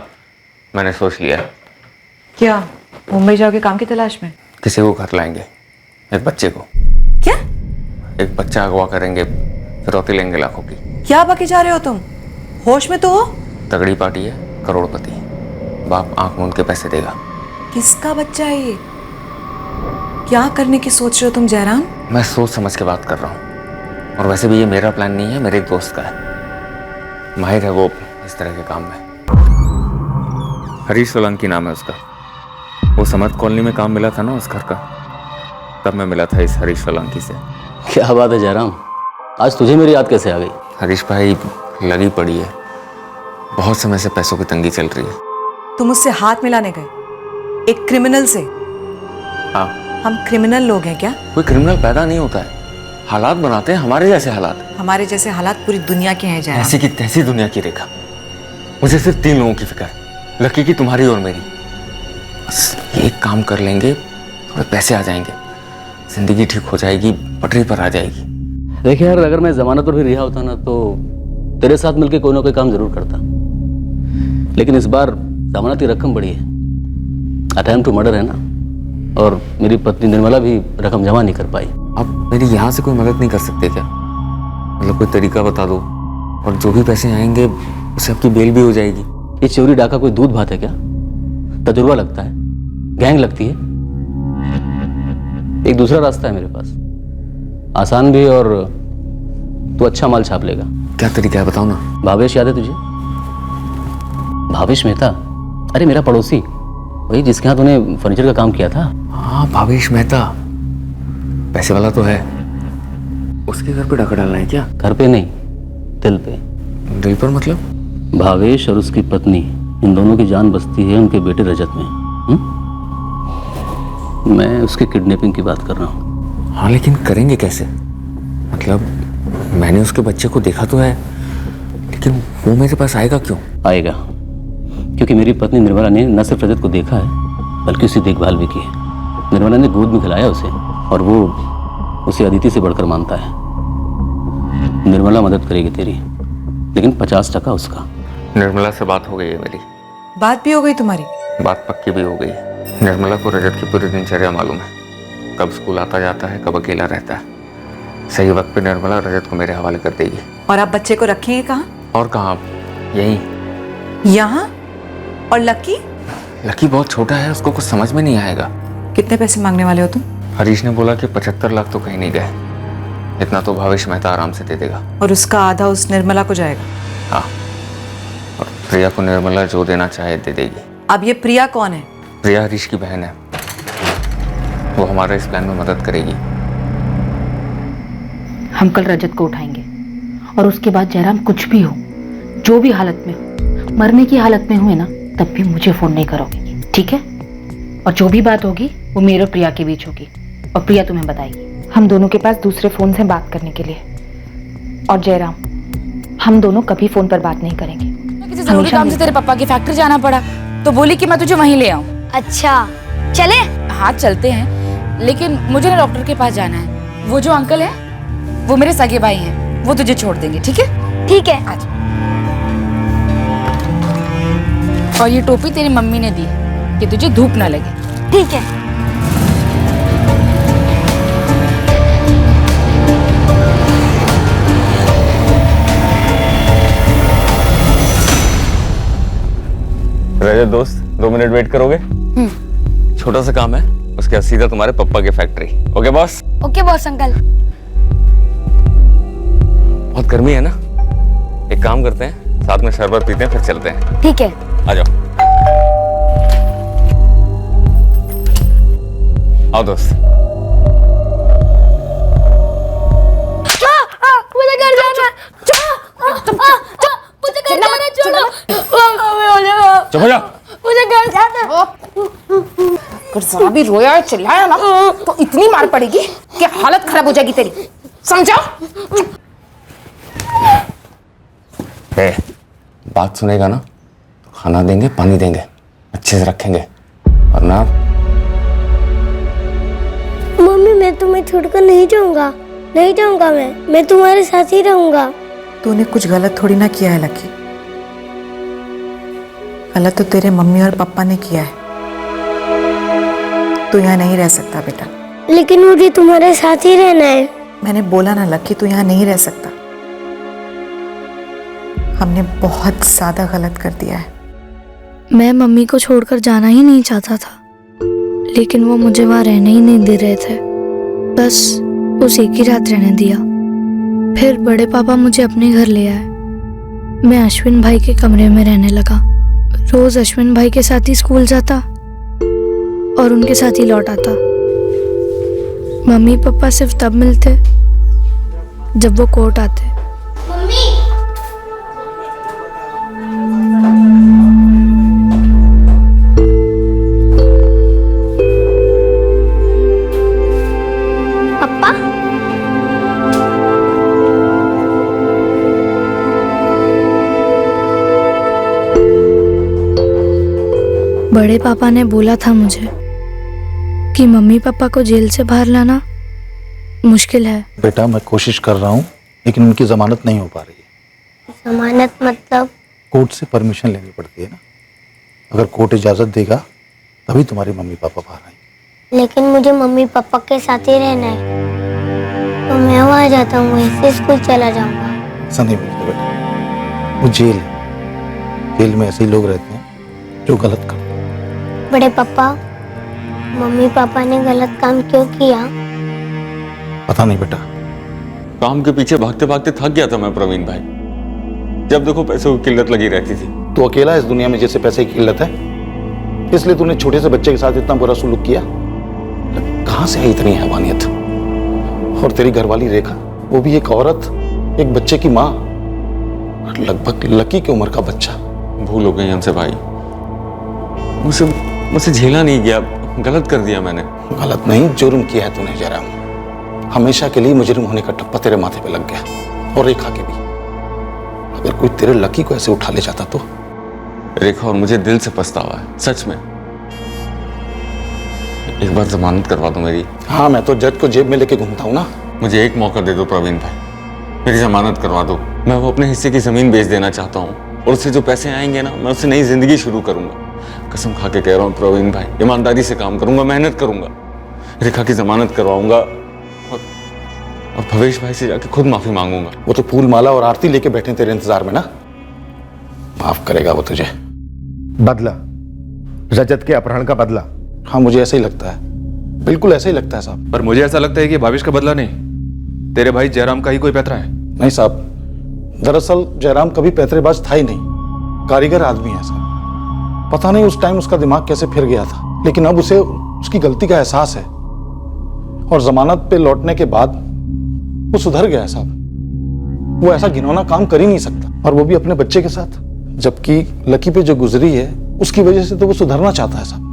मैंने सोच लिया। क्या मुंबई जाओगे काम की तलाश में? किसी को घर लाएंगे, एक बच्चे को। क्या? एक बच्चा अगवा करेंगे, फिरौती लेंगे लाखों की। क्या बके जा रहे हो तुम? होश में तो हो? तगड़ी पार्टी है, करोड़पति। बाप आंख मूंद के पैसे देगा। किसका बच्चा है ये? क्या करने की सोच रहे हो तुम जयराम? मैं सोच समझ के बात कर रहा हूँ। और वैसे भी ये मेरा प्लान नहीं है, मेरे एक दोस्त का है। माहिर है वो इस तरह के काम में। हरीश सोलंकी नाम है उसका। वो समर्थ कॉलोनी में काम मिला था ना उस घर का, तब मैं मिला था इस हरीश सोलंकी से। क्या बात है जयराम, आज तुझे मेरी याद कैसे आ गई? हरीश भाई, लगी पड़ी है, बहुत समय से पैसों की तंगी चल रही है। तुम उससे हाथ मिलाने गए, एक क्रिमिनल से? हाँ। हम क्रिमिनल लोग हैं क्या? कोई क्रिमिनल पैदा नहीं होता है, हालात बनाते हैं हमारे जैसे हालात। हमारे जैसे हालात पूरी दुनिया के हैं जयराम। ऐसी की तैसी दुनिया की रेखा। मुझे सिर्फ 3 लोगों की फिक्र है, लकी की, तुम्हारी और मेरी। बस एक काम कर लेंगे, थोड़े पैसे आ जाएंगे, जिंदगी ठीक हो जाएगी, पटरी पर आ जाएगी। देखिए यार, अगर मैं जमानत पर भी रिहा होता ना तो तेरे साथ मिलकर कोई ना कोई काम जरूर करता। लेकिन इस बार जमानत की रकम बड़ी है, अटेम्प्ट टू मर्डर है ना, और मेरी पत्नी निर्मला भी रकम जमा नहीं कर पाई। आप मेरी यहाँ से कोई मदद नहीं कर सकते क्या? मतलब कोई तरीका बता दो, और जो भी पैसे आएंगे उससे आपकी बेल भी हो जाएगी। ये चोरी डाका कोई दूध भात है क्या? तजुर्बा लगता है, गैंग लगती है। एक दूसरा रास्ता है मेरे पास, आसान भी, और तू अच्छा माल छाप लेगा। क्या तरीका है बताओ ना। भावेश याद है तुझे? भावेश मेहता, अरे मेरा पड़ोसी, वही जिसके यहाँ तूने फर्नीचर का काम किया था। हाँ, भावेश मेहता, पैसे वाला तो है। उसके घर पे डाका डालना है क्या? घर पे नहीं, दिल पे। दिल पर मतलब? भावेश और उसकी पत्नी, इन दोनों की जान बसती है उनके बेटे रजत में। मैं उसके किडनैपिंग की बात कर रहा हूँ। हाँ, लेकिन करेंगे कैसे? मतलब मैंने उसके बच्चे को देखा तो है, लेकिन वो मेरे पास आएगा क्यों? आएगा क्योंकि मेरी पत्नी निर्मला ने न सिर्फ रजत को देखा है बल्कि उसकी देखभाल भी की है। निर्मला ने गोद में खिलाया उसे, और वो उसे अदिति से बढ़कर मानता है। निर्मला मदद करेगी तेरी, लेकिन 50% उसका। निर्मला से बात हो गई है मेरी। बात भी हो गई तुम्हारी? बात पक्की भी हो गई है। निर्मला को रजत की पूरी दिनचर्या मालूम है, कब स्कूल आता जाता है, कब अकेला रहता है। सही वक्त पे निर्मला रजत को मेरे हवाले कर देगी। और आप बच्चे को रखेंगे कहाँ? और कहाँ, यहीं। यहाँ? और लकी? लकी बहुत छोटा है, उसको कुछ समझ में नहीं आएगा। कितने पैसे मांगने वाले हो तुम? हरीश ने बोला कि 75 लाख तो कहीं नहीं गए, इतना तो भावेश मेहता आराम से दे देगा। और उसका आधा उस निर्मला को जाएगा। हाँ, और प्रिया को निर्मला जो देना चाहे दे देगी। अब ये प्रिया कौन है? प्रिया हरीश की बहन है, वो हमारे इस प्लान में मदद करेगी। हम कल रजत को उठाएंगे और उसके बाद जयराम कुछ भी हो, जो भी हालत में हो, मरने की हालत में हुए ना, तब भी मुझे फोन नहीं करोगे, ठीक है? और जो भी बात होगी वो मेरे और प्रिया के बीच होगी, और प्रिया तुम्हें बताएगी। हम दोनों के पास दूसरे फोन से बात करने के लिए। और जयराम, हम दोनों कभी फोन पर बात नहीं करेंगे। किसी जरूरी काम से तेरे पापा की फैक्ट्री जाना पड़ा तो बोली कि मैं तुझे वहीं ले आऊं। अच्छा, चले? हाँ चलते हैं, लेकिन मुझे ना डॉक्टर के पास जाना है। वो जो अंकल है वो मेरे सगे भाई हैं, वो तुझे छोड़ देंगे, ठीक है? ठीक है। आज। और ये टोपी तेरी मम्मी ने दी कि तुझे धूप ना लगे। ठीक है। रजत दोस्त, 2 मिनट वेट करोगे? छोटा सा काम है, उसके बाद सीधा तुम्हारे पापा की factory. Okay boss? Okay boss uncle. बहुत गर्मी है ना, एक काम करते हैं, साथ में शरबत पीते हैं, फिर चलते हैं। ठीक है। आ जाओ। आओ दोस्त। मुझे घर जाना है। मुझे घर जाना है, छोड़ो। चुप हो जा। मुझे घर जाना है। अगर जरा भी रोया और चिल्लाया ना तो इतनी मार पड़ेगी कि हालत खराब हो जाएगी तेरी, समझा? बात सुनेगा ना तो खाना देंगे, पानी देंगे, अच्छे से रखेंगे, वरना मम्मी मैं तुम्हें छोड़कर नहीं जाऊंगा, नहीं जाऊंगा। मैं तुम्हारे साथ ही रहूंगा। तूने कुछ गलत थोड़ी ना किया है लकी। गलत तो तेरे मम्मी और पापा ने किया है। तू यहाँ नहीं रह सकता बेटा। लेकिन मुझे तुम्हारे साथ ही रहना है। मैंने बोला ना लकी, तू यहाँ नहीं रह सकता। हमने बहुत ज्यादा गलत कर दिया है। मैं मम्मी को छोड़कर जाना ही नहीं चाहता था, लेकिन वो मुझे वहाँ रहने ही नहीं दे रहे थे। बस उस एक ही रात रहने दिया। फिर बड़े पापा मुझे अपने घर ले आए। मैं अश्विन भाई के कमरे में रहने लगा। रोज अश्विन भाई के साथ ही स्कूल जाता और उनके साथ ही लौट आता। मम्मी पापा सिर्फ तब मिलते जब वो कोर्ट आते। पापा, बड़े पापा ने बोला था मुझे कि मम्मी पापा को जेल से बाहर लाना मुश्किल है। बेटा मैं कोशिश कर रहा हूँ, लेकिन उनकी जमानत नहीं हो पा रही है। जमानत मतलब? कोर्ट से परमिशन लेनी पड़ती है ना। अगर कोर्ट इजाजत देगा तभी तुम्हारे मम्मी पापा बाहर आएंगे। लेकिन मुझे मम्मी पापा के साथ ही रहना है, तो मैं वहाँ जाता हूँ, वहीं स्कूल चला जाऊंगा। ऐसा नहीं मिलता बेटा, वो जेल है। जेल में ऐसे ही लोग रहते हैं जो गलत करते हैं। बड़े पापा, मम्मी पापा ने गलत काम क्यों किया? पता नहीं बेटा। काम के पीछे भागते भागते थक गया था मैं प्रवीण भाई। जब देखो पैसों की किल्लत लगी रहती थी। तू अकेला इस दुनिया में जैसे पैसे की किल्लत है, इसलिए तूने छोटे से बच्चे के साथ इतना बुरा सुलूक किया। कहां से आई इतनी हैवानियत? और तेरी घरवाली रेखा, वो भी एक औरत, एक बच्चे की माँ, लगभग लकी की उम्र का बच्चा। भूल हो गई हमसे भाई, मुझसे झेला नहीं गया, गलत कर दिया मैंने। गलत नहीं, जुर्म किया है तूने जयराम। हमेशा के लिए मुजरिम होने का टप्पा तेरे माथे पे लग गया, और रेखा के भी। अगर कोई तेरे लकी को ऐसे उठा ले जाता तो। रेखा और मुझे दिल से पछतावा है, सच में। एक बार जमानत करवा दो मेरी। हाँ, मैं तो जज को जेब में लेके घूमता हूँ ना। मुझे एक मौका दे दो प्रवीण भाई, मेरी जमानत करवा दो। मैं वो अपने हिस्से की जमीन बेच देना चाहता हूँ, और उससे जो पैसे आएंगे ना, मैं उससे नई जिंदगी शुरू करूंगा। कसम खा के कह रहा हूँ प्रवीण भाई, ईमानदारी से काम करूंगा, मेहनत करूंगा, रेखा की जमानत करवाऊंगा, और भवेश भाई से जाके खुद माफी मांगूंगा। वो तो फूल माला और आरती लेके बैठे तेरे इंतजार में ना। माफ करेगा वो तुझे। बदला, रजत के अपहरण का बदला। हाँ, मुझे ऐसा ही लगता है, बिल्कुल ऐसा ही लगता है साहब। पर मुझे ऐसा लगता है कि भावेश का बदला नहीं, तेरे भाई जयराम का ही कोई पैतरा है? नहीं साहब, दरअसल जयराम कभी पैतरेबाज था ही नहीं, कारीगर आदमी है साहब। पता नहीं उस टाइम उसका दिमाग कैसे फिर गया था, लेकिन अब उसे उसकी गलती का एहसास है और जमानत पे लौटने के बाद वो सुधर गया है साहब। वो ऐसा घिनौना काम कर ही नहीं सकता, और वो भी अपने बच्चे के साथ। जबकि लकी पे जो गुजरी है उसकी वजह से तो वो सुधरना चाहता है साहब।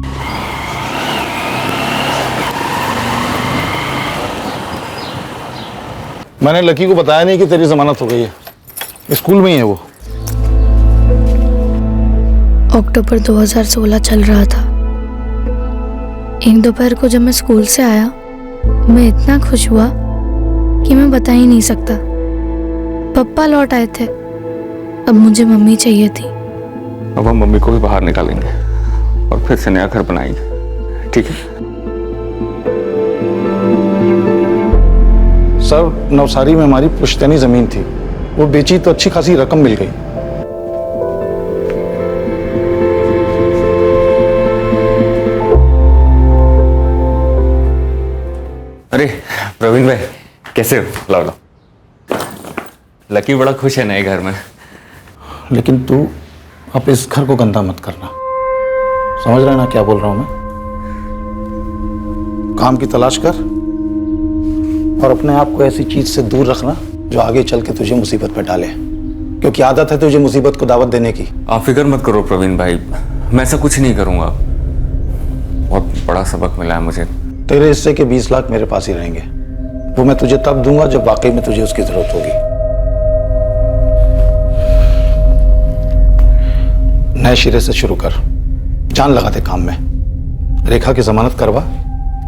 मैंने लकी को बताया नहीं कि तेरी जमानत हो गई है, स्कूल में ही है वो। अक्टूबर 2016 चल रहा था। एक दोपहर को जब मैं स्कूल से आया, मैं इतना खुश हुआ कि मैं बता ही नहीं सकता। पापा लौट आए थे, अब मुझे मम्मी चाहिए थी। अब हम मम्मी को भी बाहर निकालेंगे और फिर से नया घर बनाएंगे, ठीक है? सर, नवसारी में हमारी पुश्तैनी जमीन थी, वो बेची तो अच्छी खासी रकम मिल गई। अरे प्रवीण भाई, कैसे हो? लाओ लाओ। लकी बड़ा खुश है नए घर में। लेकिन तू अब इस घर को गंदा मत करना, समझ रहा है ना क्या बोल रहा हूं मैं? काम की तलाश कर और अपने आप को ऐसी चीज से दूर रखना जो आगे चल के तुझे मुसीबत में डाले, क्योंकि आदत है तुझे मुसीबत को दावत देने की। आप फिक्र मत करो प्रवीण भाई, मैं ऐसा कुछ नहीं करूंगा। बहुत बड़ा सबक मिला है मुझे। तेरे हिस्से के 20 लाख मेरे पास ही रहेंगे, वो मैं तुझे तब दूंगा जब वाकई में तुझे उसकी जरूरत होगी। नए सिरे से शुरू कर, जान लगा दे काम में। रेखा की जमानत करवा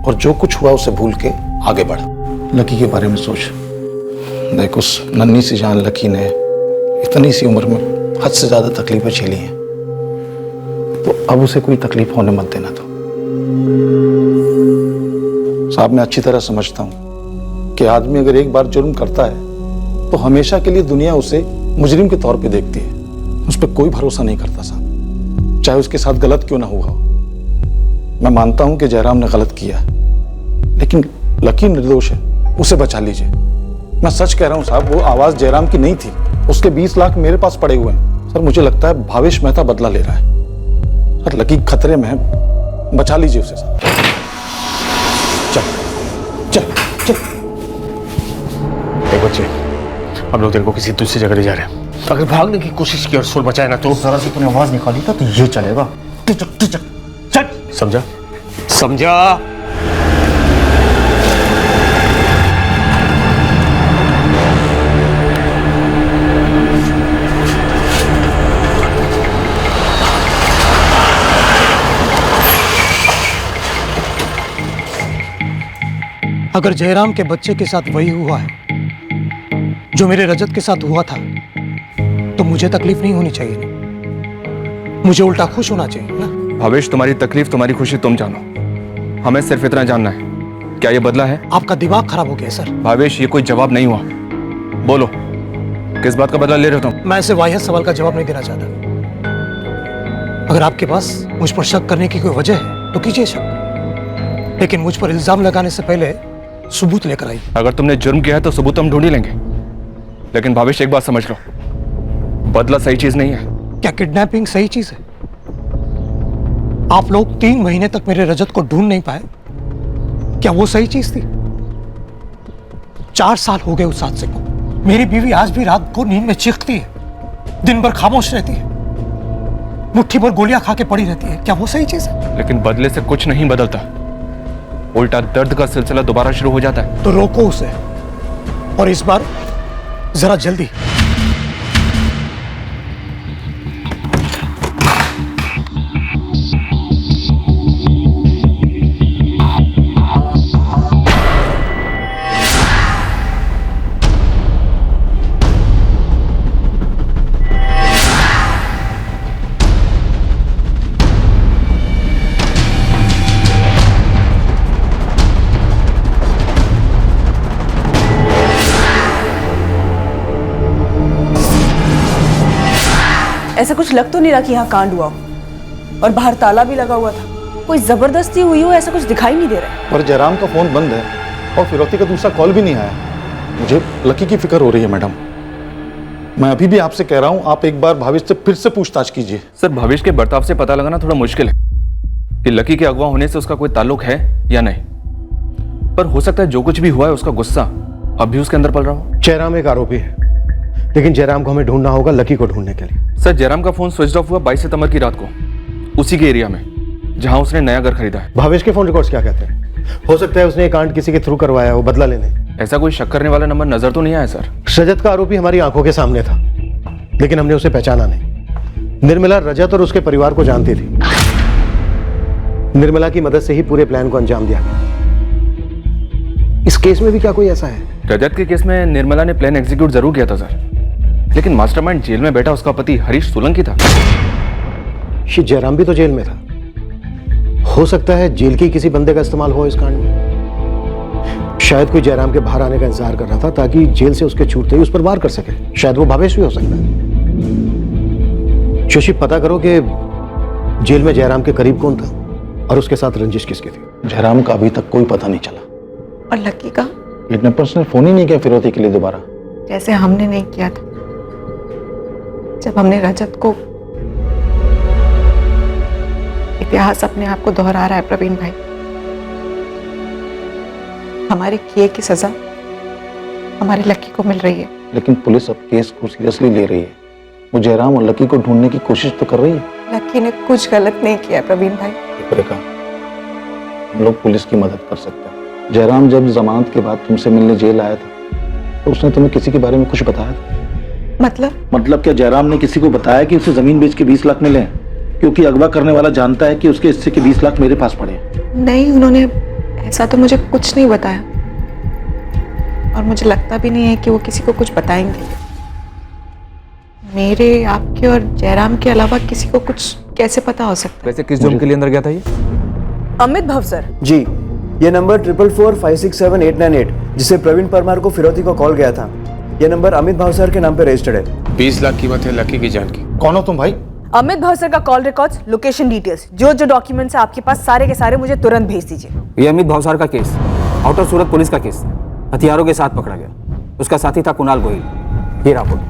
और जो कुछ हुआ उसे भूल के आगे बढ़। लकी के बारे में सोच। देख, उस नन्ही सी जान लकी ने इतनी सी उम्र में हद से ज्यादा तकलीफें झेली हैं, तो अब उसे कोई तकलीफ होने मत देना। तो साहब, मैं अच्छी तरह समझता हूं कि आदमी अगर एक बार जुर्म करता है तो हमेशा के लिए दुनिया उसे मुजरिम के तौर पे देखती है, उस पर कोई भरोसा नहीं करता साहब, चाहे उसके साथ गलत क्यों ना हुआ हो। मैं मानता हूं कि जयराम ने गलत किया, लेकिन लकी निर्दोष है, उसे बचा लीजिए। मैं सच कह रहा हूं साहब, वो आवाज जयराम की नहीं थी। उसके 20 लाख मेरे पास पड़े हुए हैं। सर, मुझे लगता है भावेश मेहता बदला ले रहा है और लकी खतरे में है, बचा लीजिए उसे साहब। चल चल चल। बच्चे, हम लोग तेरे को किसी दूसरी जगह ले जा रहे हैं। अगर भागने की कोशिश की और सुर बचाए ना तो जरा सी तूने आवाज निकाली था तो ये चलेगा। टिचक टिचक चल। समझा? समझा? अगर जयराम के बच्चे के साथ वही हुआ है जो मेरे रजत के साथ हुआ था, तो मुझे तकलीफ नहीं होनी चाहिए ना, मुझे उल्टा खुश होना चाहिए ना। भावेश, तुम्हारी तकलीफ तुम्हारी खुशी तुम जानो, हमें सिर्फ इतना जानना है, क्या ये बदला है? आपका दिमाग खराब हो गया सर। भावेश, ये कोई जवाब नहीं हुआ, बोलो किस बात का बदला ले रहे हो तुम? मैं ऐसे वाहियात सवाल का जवाब नहीं देना चाहता। अगर आपके पास मुझ पर शक करने की कोई वजह है तो कीजिए शक, लेकिन मुझ पर इल्जाम लगाने से पहले सबूत लेकर आइए। अगर तुमने जुर्म किया है तो सबूत हम ढूंढ ही लेंगे, लेकिन भावेश एक बात समझ लो, बदला सही चीज नहीं है। क्या किडनैपिंग सही चीज है? आप लोग 3 महीने तक मेरे रजत को ढूंढ नहीं पाए, क्या वो सही चीज थी? 4 साल हो गए उस हादसे को। मेरी बीवी आज भी रात को नींद में चीखती है, दिन भर खामोश रहती है, मुट्ठी भर गोलियां खा के पड़ी रहती है, क्या वो सही चीज है? लेकिन बदले से कुछ नहीं बदलता, उल्टा दर्द का सिलसिला दोबारा शुरू हो जाता है। तो रोको उसे, और इस बार जरा जल्दी। ऐसा कुछ लग तो नहीं रहा कि यहाँ कांड हुआ हो, और बाहर ताला भी लगा हुआ था। कोई जबरदस्ती हुई हो ऐसा कुछ दिखाई नहीं दे रहा है। पर जयराम का फोन बंद है और फिरौती का दूसरा कॉल भी नहीं आया। मुझे लकी की फिक्र हो रही है मैडम। मैं अभी भी आपसे कह रहा हूं, आप एक बार भावेश से फिर से पूछताछ कीजिए। सर भविष्य के बर्ताव से पता लगाना थोड़ा मुश्किल है कि लकी के अगवा होने से उसका कोई ताल्लुक है या नहीं, पर हो सकता है जो कुछ भी हुआ है उसका गुस्सा अब भी उसके अंदर पल रहा हो। जयराम एक आरोपी है, लेकिन जयराम को हमें ढूंढना होगा लकी को ढूंढने के लिए। सर जयराम का फोन स्विच ऑफ हुआ 22 सितंबर की रात को, उसी के एरिया में जहां उसने नया घर खरीदा है। भावेश के फोन रिकॉर्ड्स क्या कहते हैं? हो सकता है उसने एक कांड किसी के थ्रू करवाया हो, बदला लेने। ऐसा कोई शक करने वाला नंबर नजर तो नहीं आया सर। रजत का आरोपी हमारी आंखों के सामने था, लेकिन हमने उसे पहचाना नहीं। निर्मला रजत और उसके परिवार को जानती थी। निर्मला की मदद से ही पूरे प्लान को अंजाम दिया गया। इस केस में भी क्या कोई ऐसा है? रजत के केस में निर्मला ने प्लान एग्जीक्यूट जरूर किया था सर, लेकिन मास्टरमाइंड जेल में बैठा उसका पति हरीश सोलंकी था। ये जयराम भी तो जेल में था। हो सकता है जेल के किसी बंदे का इस्तेमाल हो इस कांड में। शायद कोई जयराम के बाहर आने का इंतजार कर रहा था ताकि जेल से उसके छूटते ही उस पर वार कर सके। शायद वो भावेश भी हो सकता है। शशि पता करो कि जेल में जयराम के करीब कौन था और उसके साथ रंजिश किसकी थी। जयराम का अभी तक कोई पता नहीं चला। और लकी का? किडनैपर्स ने फोन ही नहीं किया फिरौती के लिए दोबारा, जैसे हमने नहीं किया था जब हमने रजत को। इतिहास अपने आप को दोहरा रहा है प्रवीण भाई। हमारे किए की सजा हमारे लकी को मिल रही है। लेकिन पुलिस अब केस को सीरियसली ले रही है। वो जयराम और लकी को ढूंढने की कोशिश तो कर रही है। लकी ने कुछ गलत नहीं किया प्रवीण भाई। रेखा, हम लोग पुलिस की मदद कर सकते हैं। जयराम जब जमानत के बाद तुमसे मिलने जेल आया था तो उसने तुम्हें किसी के बारे में कुछ बताया था? मतलब क्या जयराम ने किसी को बताया कि उसे जमीन बेच के 20 लाख मिले? क्योंकि अगवा करने वाला जानता है कि उसके हिस्से के 20 लाख मेरे पास पड़े हैं। नहीं, उन्होंने ऐसा तो मुझे कुछ नहीं बताया और मुझे लगता भी नहीं है कि वो किसी को कुछ बताएंगे। मेरे, आपके और जयराम के अलावा किसी को कुछ कैसे पता हो सकता है? वैसे किस जुर्म के लिए अंदर गया था ये? अमित भव सर। जी, ये नंबर 444567898 जिसे प्रवीण परमार को फिरौती को कॉल गया था, ये नंबर अमित भाव सर के नाम पे रजिस्टर्ड है। 20 लाख कीमत है लकी की जान की। कौन हो तुम भाई? अमित भव सर का कॉल रिकॉर्ड्स, लोकेशन डिटेल्स, जो जो डॉक्यूमेंट्स है आपके पास सारे के सारे मुझे तुरंत भेज दीजिए। ये अमित भावसार का केस आउटर सूरत पुलिस का केस, हथियारों के साथ पकड़ा गया। उसका साथी था कुणाल गोयल। ये रहा।